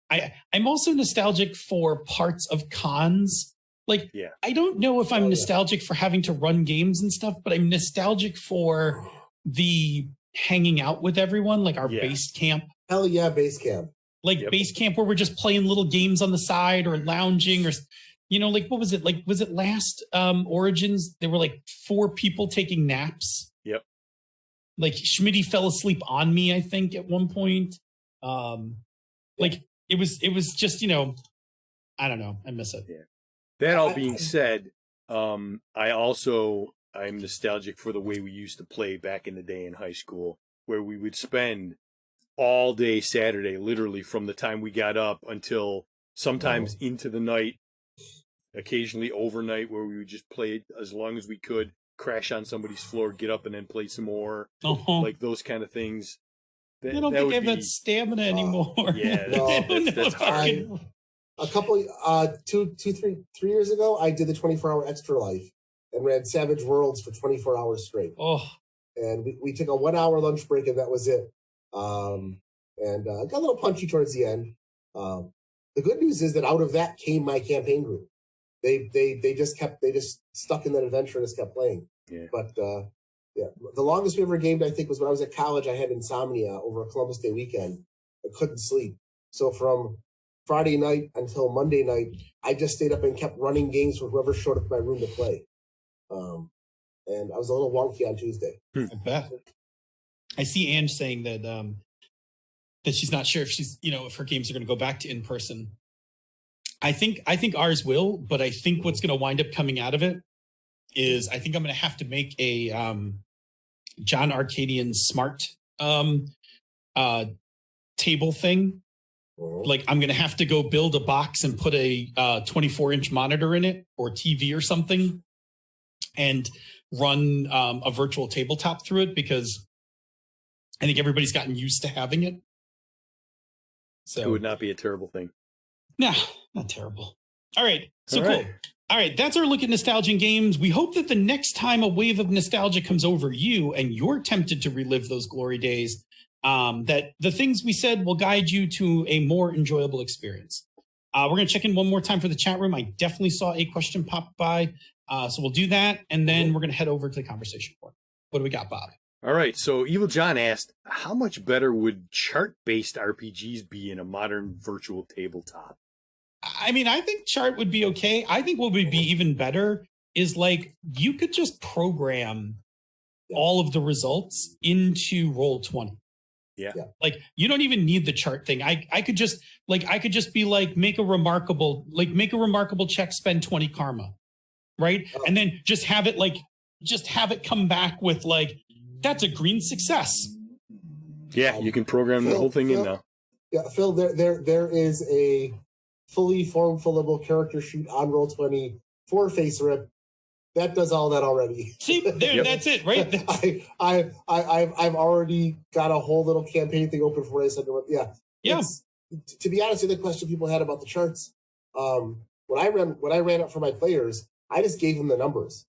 also nostalgic for parts of cons. Like, I don't know if I'm nostalgic for having to run games and stuff, but I'm nostalgic for the hanging out with everyone, like our base camp. Hell yeah, base camp. Like base camp where we're just playing little games on the side or lounging or, like, what was it? Like, was it last Origins? There were like 4 people taking naps. Yep. Like Schmitty fell asleep on me, I think, at one point. Like it was just, I don't know. I miss it. Yeah. That all being said, I'm nostalgic for the way we used to play back in the day in high school, where we would spend all day Saturday, literally from the time we got up until sometimes into the night, occasionally overnight, where we would just play as long as we could, crash on somebody's floor, get up and then play some more, like those kind of things. I don't think I have that stamina anymore. Yeah, that's hard. A couple, 3 years ago, I did the 24-hour Extra Life and ran Savage Worlds for 24 hours straight. Oh, and we took a 1-hour lunch break, and that was it. And got a little punchy towards the end. The good news is that out of that came my campaign group. They just stuck in that adventure and just kept playing. Yeah. But the longest we ever gamed, I think, was when I was at college. I had insomnia over a Columbus Day weekend. I couldn't sleep. So from Friday night until Monday night, I just stayed up and kept running games for whoever showed up in my room to play. And I was a little wonky on Tuesday. I bet. I see Ange saying that that she's not sure if if her games are going to go back to in person. I think ours will, but I think what's going to wind up coming out of it is I think I'm going to have to make a John Arcadian smart table thing. Like I'm going to have to go build a box and put a 24-inch monitor in it or TV or something and run a virtual tabletop through it, because I think everybody's gotten used to having it. So it would not be a terrible thing. No, not terrible. All right. So All cool. right. All right. That's our look at nostalgia in games. We hope that the next time a wave of nostalgia comes over you and you're tempted to relive those glory days, that the things we said will guide you to a more enjoyable experience. We're going to check in one more time for the chat room. I definitely saw a question pop by. So we'll do that. And then we're going to head over to the conversation board. What do we got, Bob? All right, so Evil John asked, how much better would chart-based RPGs be in a modern virtual tabletop? I mean, I think chart would be okay. I think what would be even better is like you could just program all of the results into Roll20. Yeah. Like you don't even need the chart thing. I could just be like, make a remarkable check, spend 20 karma. Right. Oh. And then just have it come back with like, that's a green success. Yeah, you can program the whole thing in now. Yeah, Phil, there is a fully form-fillable character sheet on Roll20 for Face Rip that does all that already. See, there, that's it, right? I've already got a whole little campaign thing open for it. I said, yeah. To be honest, the other question people had about the charts, when I ran it for my players, I just gave them the numbers.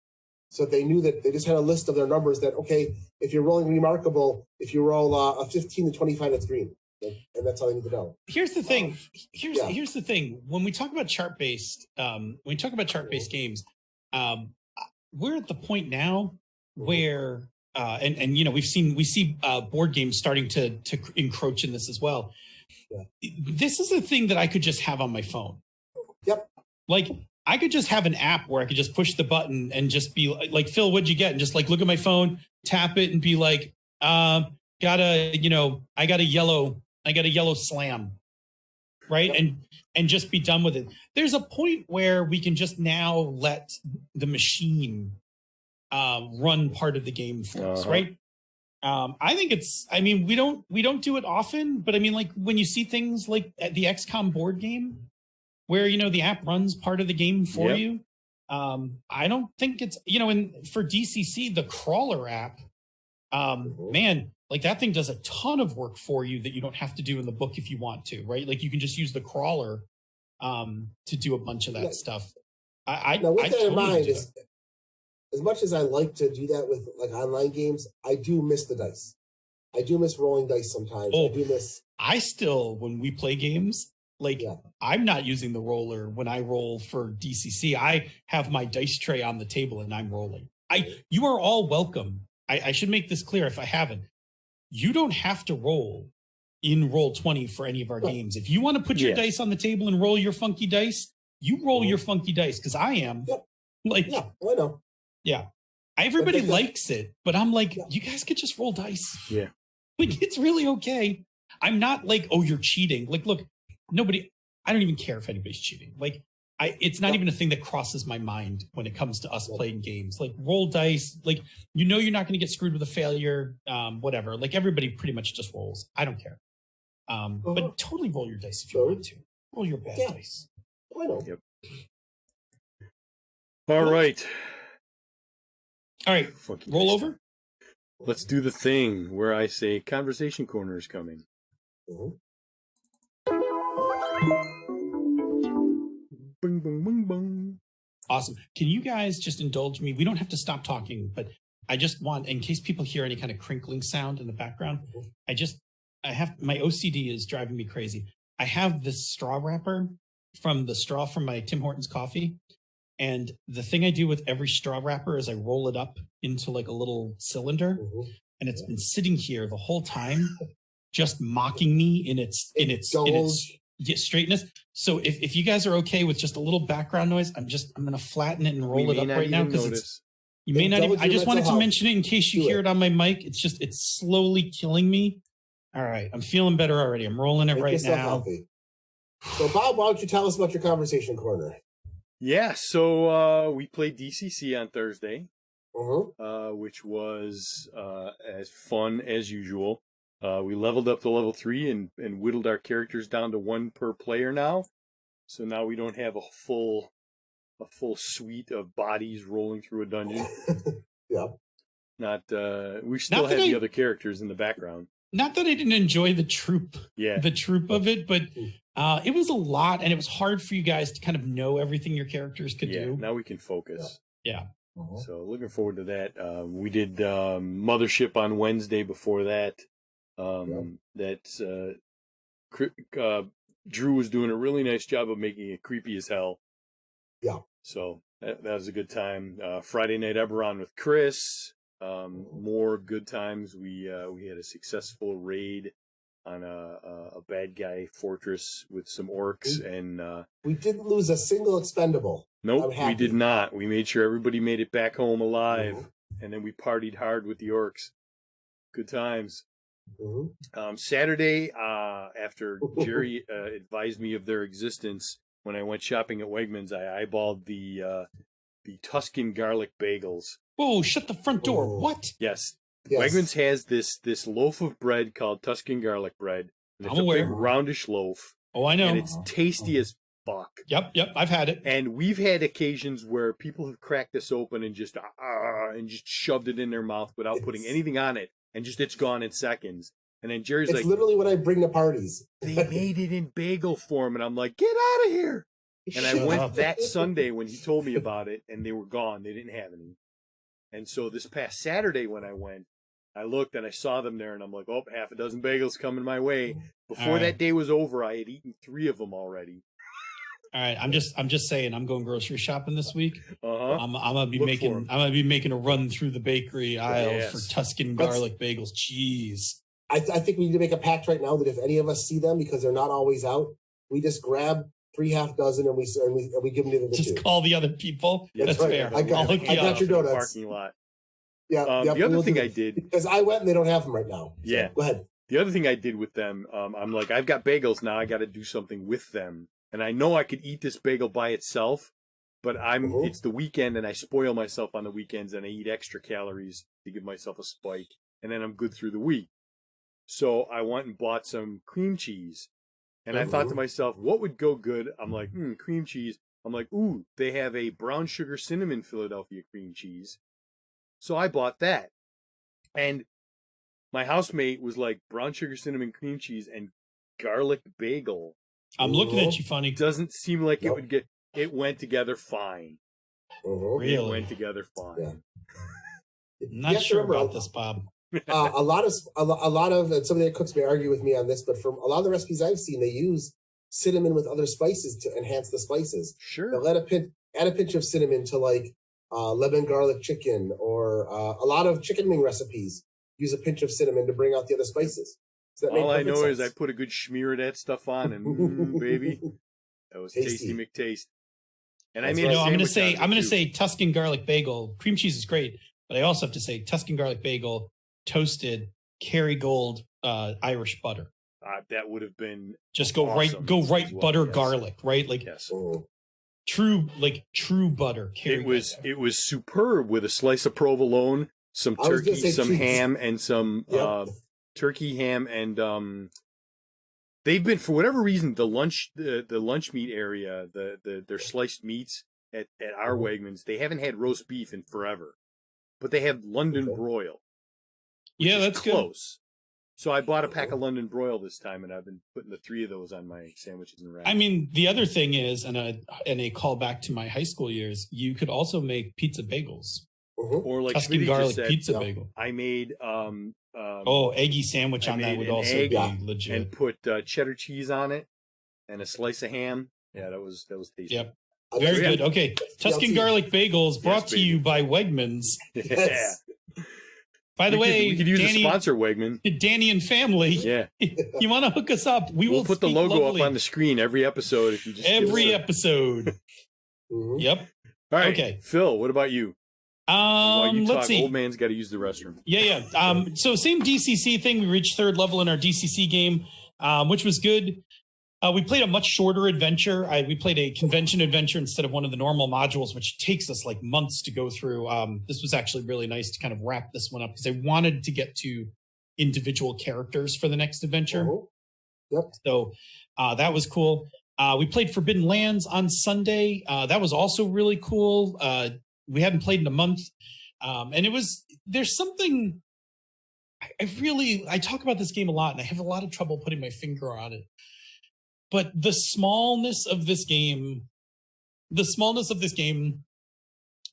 So they knew that they just had a list of their numbers that, okay, if you're rolling remarkable, if you roll a 15 to 25, that's green. And that's all they need to know. Here's the thing. Here's the thing. When we talk about chart-based, games, we're at the point now where, and you know, we see board games starting to encroach in this as well. Yeah. This is a thing that I could just have on my phone. Yep. Like, I could just have an app where I could just push the button and just be like, Phil, what'd you get? And just like, look at my phone, tap it and be like, I got a yellow slam. Right. Yep. And just be done with it. There's a point where we can just now let the machine run part of the game for us. Right. I think we don't do it often, but I mean, like when you see things like at the XCOM board game, where, you know, the app runs part of the game for you. I don't think it's, you know, and for DCC, the crawler app, man, like that thing does a ton of work for you that you don't have to do in the book if you want to, right? Like you can just use the crawler to do a bunch of that stuff. Now, with that in mind, as much as I like to do that with like online games, I do miss the dice. I do miss rolling dice sometimes. I still, when we play games, like I'm not using the roller when I roll for DCC. I have my dice tray on the table and I'm rolling. You are all welcome. I should make this clear if I haven't. You don't have to roll in Roll20 for any of our games. If you want to put your dice on the table and roll your funky dice, you roll your funky dice because I am. Like, I know. Yeah. Everybody likes it, but I'm like, you guys could just roll dice. Yeah. Like, it's really okay. I'm not like, oh, you're cheating. Like, look, I don't even care if anybody's cheating. Like, it's not even a thing that crosses my mind when it comes to us playing games. Like, roll dice. Like, you know, you're not going to get screwed with a failure, whatever. Like, everybody pretty much just rolls. I don't care. But totally roll your dice if you want to. Roll your bad dice. I know. Yep. All right. Roll over. Let's do the thing where I say conversation corner is coming. Boom, boom, boom, boom. Awesome. Can you guys just indulge me? We don't have to stop talking, but I just want, in case people hear any kind of crinkling sound in the background, I have, my OCD is driving me crazy. I have this straw wrapper from my Tim Hortons coffee. And the thing I do with every straw wrapper is I roll it up into like a little cylinder, and it's been sitting here the whole time, just mocking me in its straightness. So if you guys are okay with just a little background noise, I'm going to flatten it and roll it up right now because you may not even. I just wanted to mention it in case you hear it on my mic. It's slowly killing me. All right, I'm feeling better already. I'm rolling it right now. Healthy. So Bob, why don't you tell us about your conversation corner? Yeah, so we played DCC on Thursday, which was as fun as usual. We leveled up to level 3 and whittled our characters down to 1 per player now. So now we don't have a full suite of bodies rolling through a dungeon. Yeah. We still have the other characters in the background. not that I didn't enjoy the troop of it, but it was a lot, and it was hard for you guys to kind of know everything your characters could do. Now we can focus. Yeah. So looking forward to that. We did Mothership on Wednesday before that. Drew was doing a really nice job of making it creepy as hell. Yeah. So that was a good time. Friday night Eberron with Chris. More good times. We had a successful raid on a bad guy fortress with some orcs, and we didn't lose a single expendable. Nope, we did not. We made sure everybody made it back home alive, and then we partied hard with the orcs. Good times. Saturday, after Jerry advised me of their existence, when I went shopping at Wegmans, I eyeballed the Tuscan garlic bagels. Whoa! Shut the front door. What? Yes. Wegmans has this loaf of bread called Tuscan garlic bread. And it's a big roundish loaf. Oh, I know. And it's tasty as fuck. Yep, I've had it. And we've had occasions where people have cracked this open and just shoved it in their mouth without putting anything on it, and just it's gone in seconds. And then Jerry's like, "It's literally what I bring to parties." They made it in bagel form, and I'm like, "Get out of here!" And I went that Sunday when he told me about it, and they were gone. They didn't have any. And so this past Saturday when I went, I looked and I saw them there, and I'm like, "Oh, half a dozen bagels coming my way." Before that day was over, I had eaten 3 of them already. All right, I'm just saying, I'm going grocery shopping this week. I'm gonna be making a run through the bakery aisle for Tuscan garlic bagels. Jeez. I think we need to make a pact right now that if any of us see them, because they're not always out, we just grab 3 half dozen and we give them to the just 2. Call the other people. That's right. fair. I got your donuts. Parking lot. Yeah. The other thing I did, because I went and they don't have them right now. So, yeah. Go ahead. The other thing I did with them, I'm like, I've got bagels now. I got to do something with them, and I know I could eat this bagel by itself, but it's the weekend, and I spoil myself on the weekends, and I eat extra calories to give myself a spike, and then I'm good through the week. So I went and bought some cream cheese, and I thought to myself, what would go good? I'm like, cream cheese. I'm like, ooh, they have a brown sugar cinnamon Philadelphia cream cheese. So I bought that. And my housemate was like, brown sugar cinnamon cream cheese and garlic bagel. I'm looking at you funny. Doesn't seem like it would get, it went together fine. Really? It went together fine. Yeah. Not sure about this, Bob. A lot of and some of the cooks may argue with me on this, but from a lot of the recipes I've seen, they use cinnamon with other spices to enhance the spices. Sure. They'll add a pinch of cinnamon to like lemon garlic chicken, or a lot of chicken wing recipes use a pinch of cinnamon to bring out the other spices. So all I know is I put a good smear of that stuff on, and baby, that was tasty McTaste. And I mean, I'm going to say Tuscan garlic bagel. Cream cheese is great, but I also have to say Tuscan garlic bagel, toasted Kerrygold Irish butter. That would have been just go awesome right well. Butter garlic, right? Like true butter. It was superb with a slice of provolone, some turkey, some ham, and some turkey ham, and they've been, for whatever reason, the lunch meat area, their sliced meats at our Wegmans, they haven't had roast beef in forever, but they have London broil. Yeah, that's close. Good. So I bought a pack of London broil this time, and I've been putting the 3 of those on my sandwiches and wraps. I mean, the other thing is, and a call back to my high school years, you could also make pizza bagels. Or like Tuscan garlic pizza bagel. I made eggy sandwich on that would also be legit. And put cheddar cheese on it and a slice of ham. Yeah, that was tasty. Yep. Very good. Okay. Tuscan garlic bagels brought to you by Wegmans. Yes. By the way, we could use a sponsor, Wegman. Danny and family. Yeah. You want to hook us up? We'll put the logo up on the screen every episode. If you just episode. Yep. All right. Okay. Phil, what about you? Let's see. Old man's got to use the restroom. Yeah. So same DCC thing. We reached 3rd level in our DCC game, which was good. We played a much shorter adventure. We played a convention adventure instead of one of the normal modules, which takes us like months to go through. This was actually really nice to kind of wrap this one up because I wanted to get to individual characters for the next adventure. Yep. So that was cool. We played Forbidden Lands on Sunday. That was also really cool. We hadn't played in a month. And there's something, I talk about this game a lot, and I have a lot of trouble putting my finger on it. But the smallness of this game,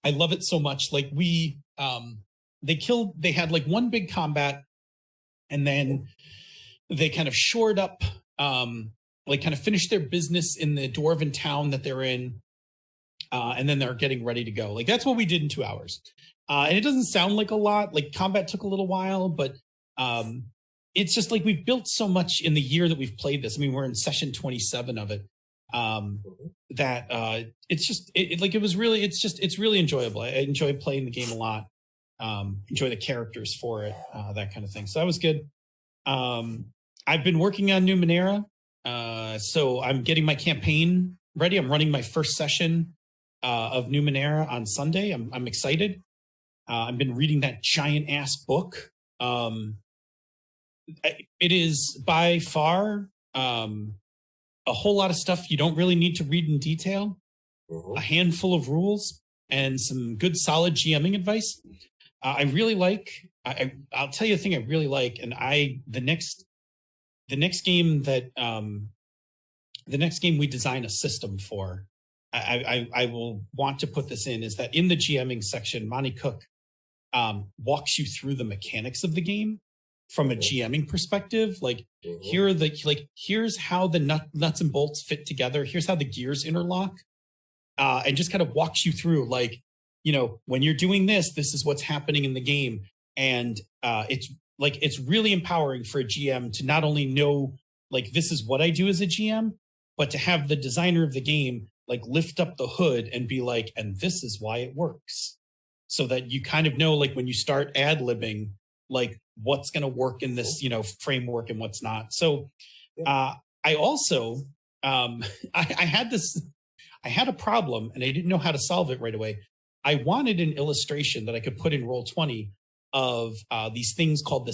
I love it so much. Like they had like one big combat, and then they kind of shored up, like kind of finished their business in the dwarven town that they're in. And then they're getting ready to go. Like that's what we did in 2 hours. And it doesn't sound like a lot, like combat took a little while, but it's just like we've built so much in the year that we've played this. I mean, we're in session 27 of it. That it's really enjoyable. I enjoy playing the game a lot. Enjoy the characters for it, that kind of thing. So that was good. I've been working on Numenera. So I'm getting my campaign ready. I'm running my first session of Numenera on Sunday. I'm excited. I've been reading that giant ass book. It is by far a whole lot of stuff you don't really need to read in detail. A handful of rules and some good solid GMing advice. I really like. I'll tell you the thing I really like, and the next game we design a system for. I will want to put this in, is that in the GMing section, Monty Cook walks you through the mechanics of the game from a GMing perspective. Like here's how the nuts and bolts fit together. Here's how the gears interlock, and just kind of walks you through, like, when you're doing this is what's happening in the game. And it's really empowering for a GM to not only know, like, this is what I do as a GM, but to have the designer of the game like lift up the hood and be like, and this is why it works. So that you kind of know, like, when you start ad-libbing, like what's going to work in this, framework and what's not. So I also, I had a problem and I didn't know how to solve it right away. I wanted an illustration that I could put in Roll20 of these things called the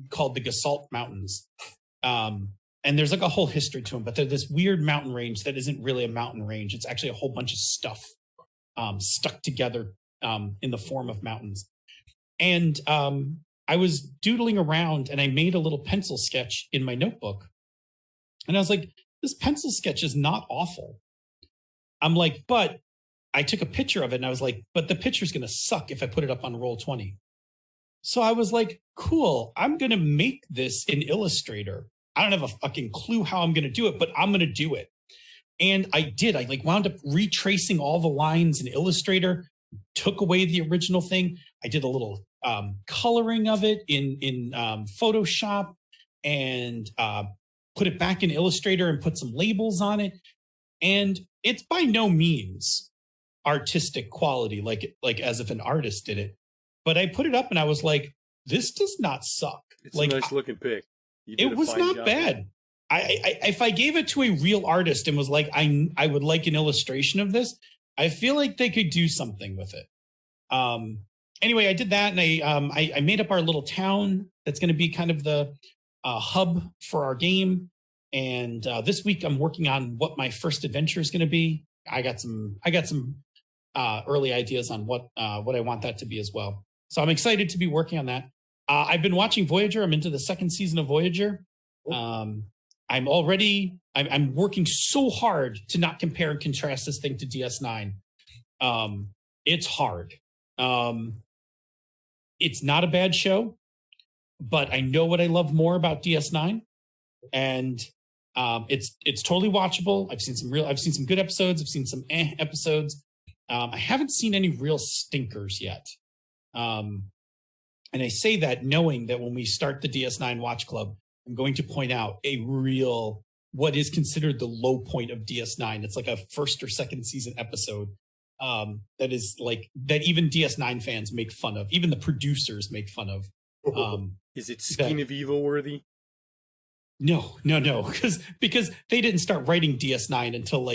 Gasalt Mountains. And there's like a whole history to them, but they're this weird mountain range that isn't really a mountain range. It's actually a whole bunch of stuff stuck together in the form of mountains. And I was doodling around and I made a little pencil sketch in my notebook. And I was like, this pencil sketch is not awful. I'm like, but I took a picture of it and I was like, but the picture's going to suck if I put it up on Roll20. So I was like, cool, I'm going to make this in Illustrator. I don't have a fucking clue how I'm going to do it, but I'm going to do it. And I did. I wound up retracing all the lines in Illustrator, took away the original thing. I did a little coloring of it in Photoshop, and put it back in Illustrator and put some labels on it. And it's by no means artistic quality, like as if an artist did it. But I put it up and I was like, this does not suck. It's a nice looking pic. It was not bad. If I gave it to a real artist and was like, I would like an illustration of this, I feel like they could do something with it. Anyway, I did that, and I made up our little town that's going to be kind of the hub for our game. And this week I'm working on what my first adventure is going to be. I got some early ideas on what I want that to be as well. So I'm excited to be working on that. I've been watching Voyager. I'm into the second season of Voyager. I'm working so hard to not compare and contrast this thing to DS9. It's hard. It's not a bad show, but I know what I love more about DS9, and it's totally watchable. I've seen some good episodes. I've seen some episodes. I haven't seen any real stinkers yet. And I say that knowing that when we start the DS9 Watch Club, I'm going to point out what is considered the low point of DS9. It's like a first or second season episode that even DS9 fans make fun of. Even the producers make fun of. Is it Skin of Evil worthy? No, because they didn't start writing DS9 until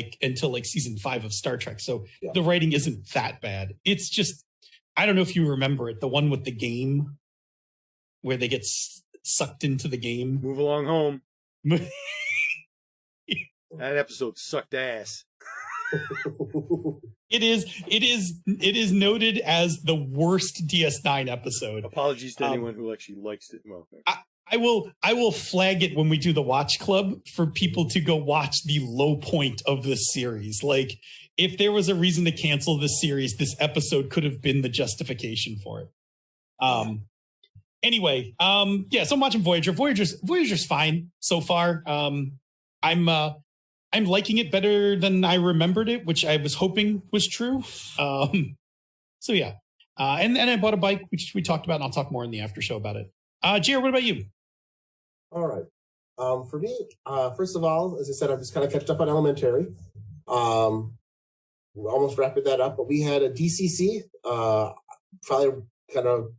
season 5 of Star Trek. So the writing isn't that bad. It's just, I don't know if you remember it, the one with the game where they get sucked into the game. Move along home. That episode sucked ass. It is noted as the worst DS9 episode. Apologies to anyone who actually likes it. Well, I will flag it when we do the watch club for people to go watch the low point of this series. Like, if there was a reason to cancel this series, this episode could have been the justification for it. Anyway, so I'm watching Voyager. Voyager's fine so far. I'm liking it better than I remembered it, which I was hoping was true. And I bought a bike, which we talked about, and I'll talk more in the after show about it. JR, what about you? All right. For me, first of all, as I said, I've just kind of catched up on Elementary. We're almost wrapping that up, but we had a DCC. Probably kind of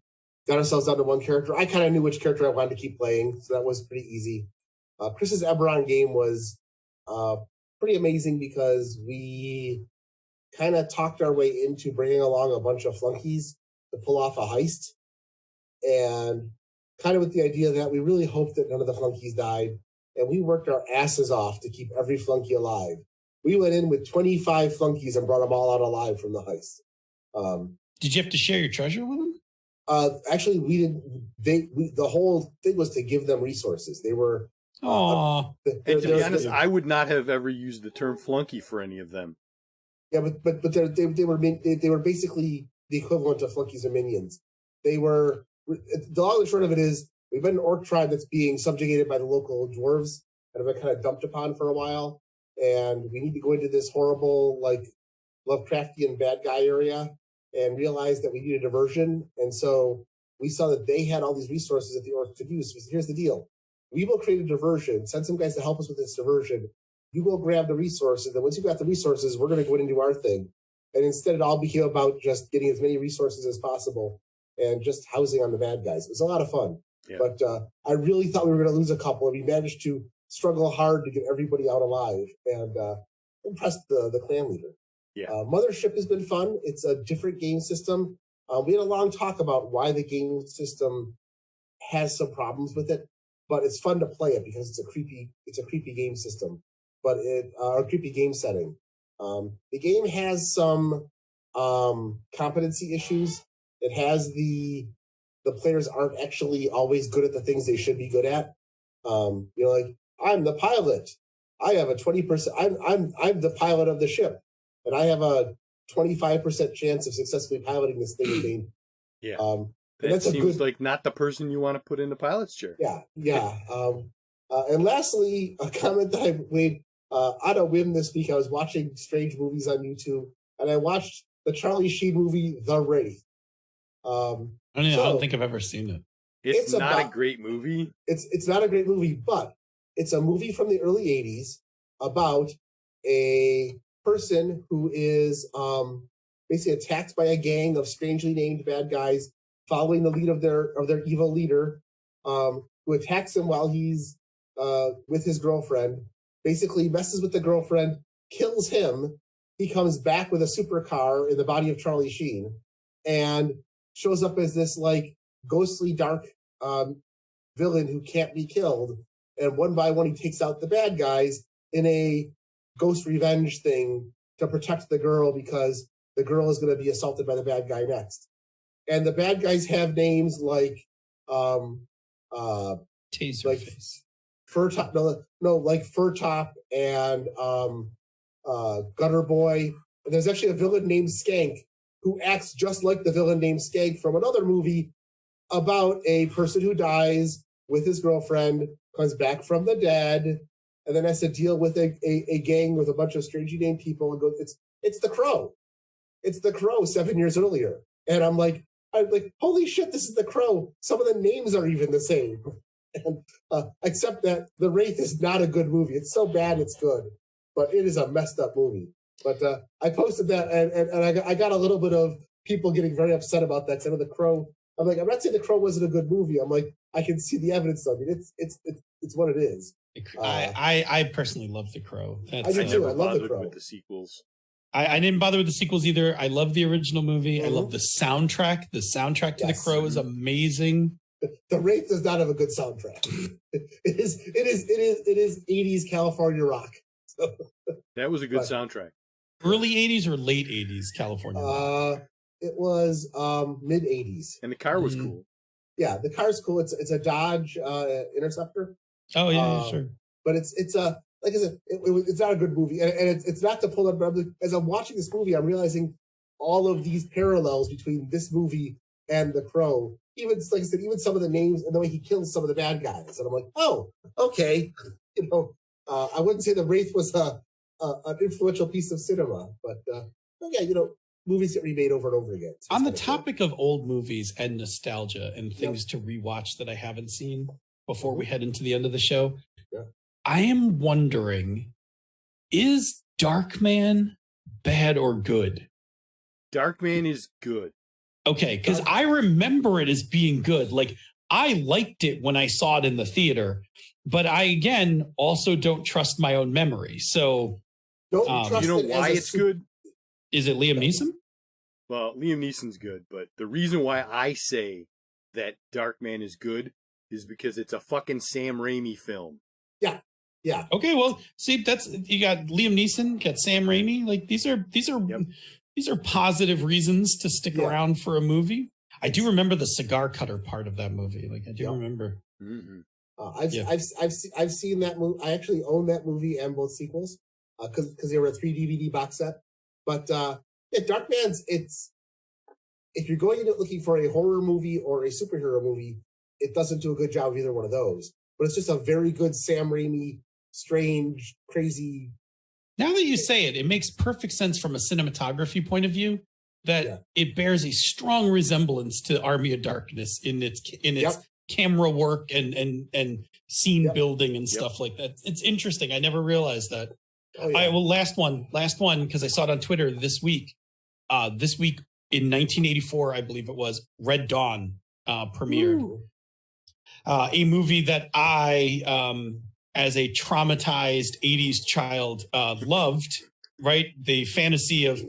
got ourselves down to one character. I kind of knew which character I wanted to keep playing, so that was pretty easy. Chris's Eberron game was pretty amazing because we kind of talked our way into bringing along a bunch of flunkies to pull off a heist, and kind of with the idea that we really hoped that none of the flunkies died, and we worked our asses off to keep every flunky alive. We went in with 25 flunkies and brought them all out alive from the heist. Did you have to share your treasure with them? Actually, we didn't. The whole thing was to give them resources. They were. And to be honest, I would not have ever used the term flunky for any of them. Yeah, but they were basically the equivalent of flunkies and minions. They were. The long and short of it is, we've been an orc tribe that's being subjugated by the local dwarves and have been kind of dumped upon for a while, and we need to go into this horrible, like, Lovecraftian bad guy area and realize that we need a diversion. And so we saw that they had all these resources that the orcs could use. So we said, here's the deal. We will create a diversion, send some guys to help us with this diversion. You go grab the resources, and once you've got the resources, we're going to go in and do our thing. And instead, it all became about just getting as many resources as possible and just housing on the bad guys. It was a lot of fun. Yeah. But I really thought we were going to lose a couple, and we managed to struggle hard to get everybody out alive and impressed the clan leader. Yeah. Mothership has been fun. It's a different game system. We had a long talk about why the game system has some problems with it, but it's fun to play it because it's a creepy game system, but a creepy game setting. The game has some competency issues. It has the players aren't actually always good at the things they should be good at. Like, I'm the pilot. I have a 20%. I'm the pilot of the ship, and I have a 25% chance of successfully piloting this thing again. Yeah. That seems like not the person you want to put in the pilot's chair. Yeah. And lastly, a comment that I made out of whim this week. I was watching strange movies on YouTube, and I watched the Charlie Sheen movie, The Wraith. I don't think I've ever seen it. It's not a great movie. It's not a great movie, but it's a movie from the early 80s about a person who is basically attacked by a gang of strangely named bad guys following the lead of their evil leader, who attacks him while he's with his girlfriend, basically messes with the girlfriend, kills him. He comes back with a supercar in the body of Charlie Sheen and shows up as this, like, ghostly dark villain who can't be killed. And one by one, he takes out the bad guys in a ghost revenge thing to protect the girl, because the girl is going to be assaulted by the bad guy next. And the bad guys have names like Taserface, Furtop, like Furtop and Gutter Boy. And there's actually a villain named Skank who acts just like the villain named Skank from another movie about a person who dies with his girlfriend, comes back from the dead, and then has to deal with a gang with a bunch of strangely named people, and goes, it's The Crow. It's The Crow 7 years earlier. And I'm like, holy shit, this is The Crow. Some of the names are even the same. And except that The Wraith is not a good movie. It's so bad it's good, but it is a messed up movie. But I posted that, and I got a little bit of people getting very upset about that. Some of The Crow, I'm like, I'm not saying The Crow wasn't a good movie. I'm like, I can see the evidence of it. It's what it is. I personally love The Crow. I do too. I love The Crow. With the sequels. I didn't bother with the sequels either. I love the original movie. Mm-hmm. I love the soundtrack. The soundtrack to The Crow is amazing. The Wraith does not have a good soundtrack. It is 80s California rock. So, that was a good soundtrack. Early 80s or late 80s California? It was mid 80s. And the car was cool. Yeah, the car's cool. It's a Dodge Interceptor. Oh yeah, sure. But it's a like I said, it's not a good movie, and it's not to pull up. As I'm watching this movie, I'm realizing all of these parallels between this movie and The Crow. Even like I said, even some of the names and the way he kills some of the bad guys, and I'm like, oh, okay. I wouldn't say The Wraith was an influential piece of cinema, but yeah, movies get remade over and over again. So on the topic of old movies and nostalgia and things to rewatch that I haven't seen before we head into the end of the show, I am wondering, is Darkman bad or good? Darkman is good. Okay, because I remember it as being good. Like, I liked it when I saw it in the theater, but I, again, also don't trust my own memory. So, don't trust you know why it's good? Is it Liam Neeson? Well, Liam Neeson's good, but the reason why I say that Darkman is good is because it's a fucking Sam Raimi film. Yeah. Okay, well, see, you got Liam Neeson, got Sam Raimi. Like these are positive reasons to stick around for a movie. I do remember the cigar cutter part of that movie. Like I do remember. Mm-hmm. I've seen that movie. I actually own that movie and both sequels because they were a 3 DVD box set. But Darkman's if you're going into it looking for a horror movie or a superhero movie, it doesn't do a good job of either one of those. But it's just a very good Sam Raimi, strange, crazy. Now that you say it, it makes perfect sense from a cinematography point of view that it bears a strong resemblance to Army of Darkness in its camera work and scene building and stuff like that. It's interesting. I never realized that. Oh, yeah. Last one, because I saw it on Twitter this week. This week in 1984, I believe it was, Red Dawn premiered. Ooh. A movie that I, as a traumatized 80s child, loved, right? The fantasy of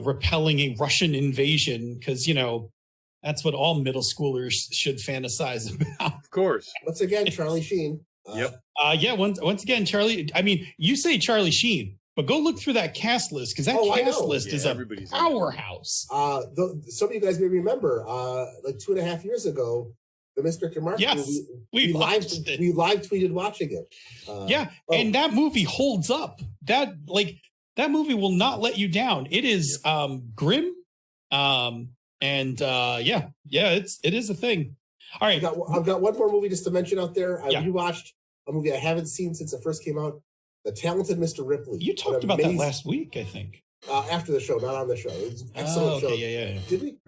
repelling a Russian invasion, because, that's what all middle schoolers should fantasize about. Of course. Once again, Charlie Sheen. Once again, Charlie. I mean, you say Charlie Sheen, but go look through that cast list, because that cast list is a powerhouse. Some of you guys may remember, like 2.5 years ago, the Misdirected Mark movie. We live tweeted watching it. And that movie holds up. That movie will not let you down. It is grim, it is a thing. All right, I've got one more movie just to mention out there. I rewatched a movie I haven't seen since it first came out, The Talented Mr. Ripley. You talked about that last week, I think. After the show, not on the show. It was an excellent show. Yeah. Did we?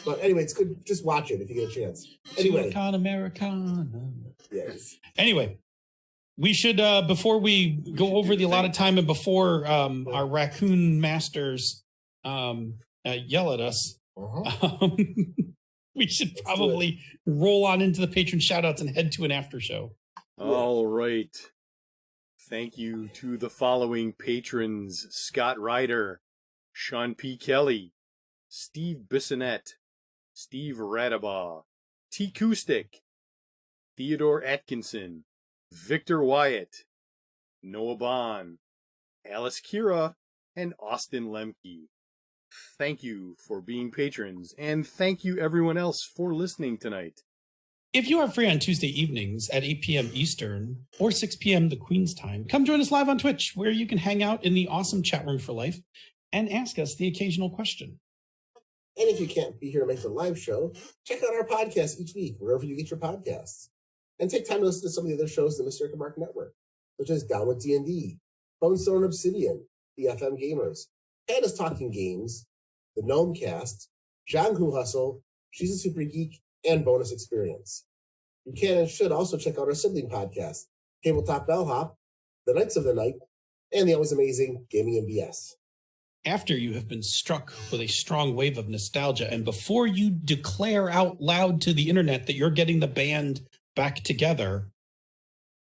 But anyway, it's good. Just watch it if you get a chance. Anyway, Americana. Yes. Anyway, we should before we go over the allotted time and before our raccoon masters yell at us, we should probably roll on into the patron shoutouts and head to an after show. All right. Thank you to the following patrons: Scott Ryder, Sean P. Kelly, Steve Bissonette, Steve Radabaugh, T. Kustik, Theodore Atkinson, Victor Wyatt, Noah Bond, Alice Kira, and Austin Lemke. Thank you for being patrons, and thank you everyone else for listening tonight. If you are free on Tuesday evenings at 8 p.m. Eastern or 6 p.m. the Queen's time, come join us live on Twitch, where you can hang out in the awesome chat room for life and ask us the occasional question. And if you can't be here to make the live show, check out our podcast each week, wherever you get your podcasts. And take time to listen to some of the other shows in the Misdirected Mark Network, such as Down with D&D, Bone Stone Obsidian, the FM Gamers, Hannah's Talking Games, the Gnome Cast, John Who Hustle, She's a Super Geek, and Bonus Experience. You can and should also check out our sibling podcasts, Tabletop Bellhop, The Knights of the Night, and the always amazing Gaming and BS. After you have been struck with a strong wave of nostalgia, and before you declare out loud to the internet that you're getting the band back together,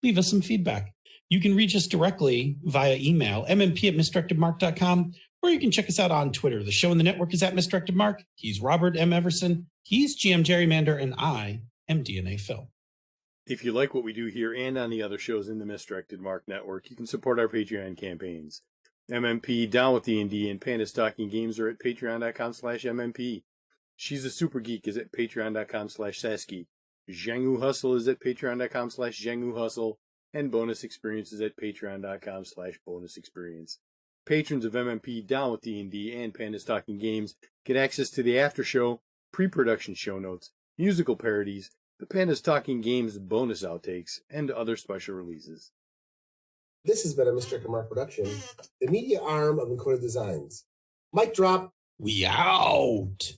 leave us some feedback. You can reach us directly via email, mmp@misdirectedmark.com, or you can check us out on Twitter. The show in the network is at Misdirected Mark. He's Robert M. Everson. He's GM Gerrymander, and I am DNA Phil. If you like what we do here and on the other shows in the Misdirected Mark Network, you can support our Patreon campaigns. MMP, Down with D&D, and Panda Talking Games are at patreon.com/MMP. She's a Super Geek is at patreon.com/Sasky. Zhangu Hustle is at patreon.com/Zhangu Hustle. And Bonus Experience is at patreon.com/Bonus Experience. Patrons of MMP, Down with D&D, and Pandas Talking Games get access to the after show, pre-production show notes, musical parodies, the Pandas Talking Games bonus outtakes, and other special releases. This has been a Misdirected Mark production, the media arm of Encoded Designs. Mic drop. We out.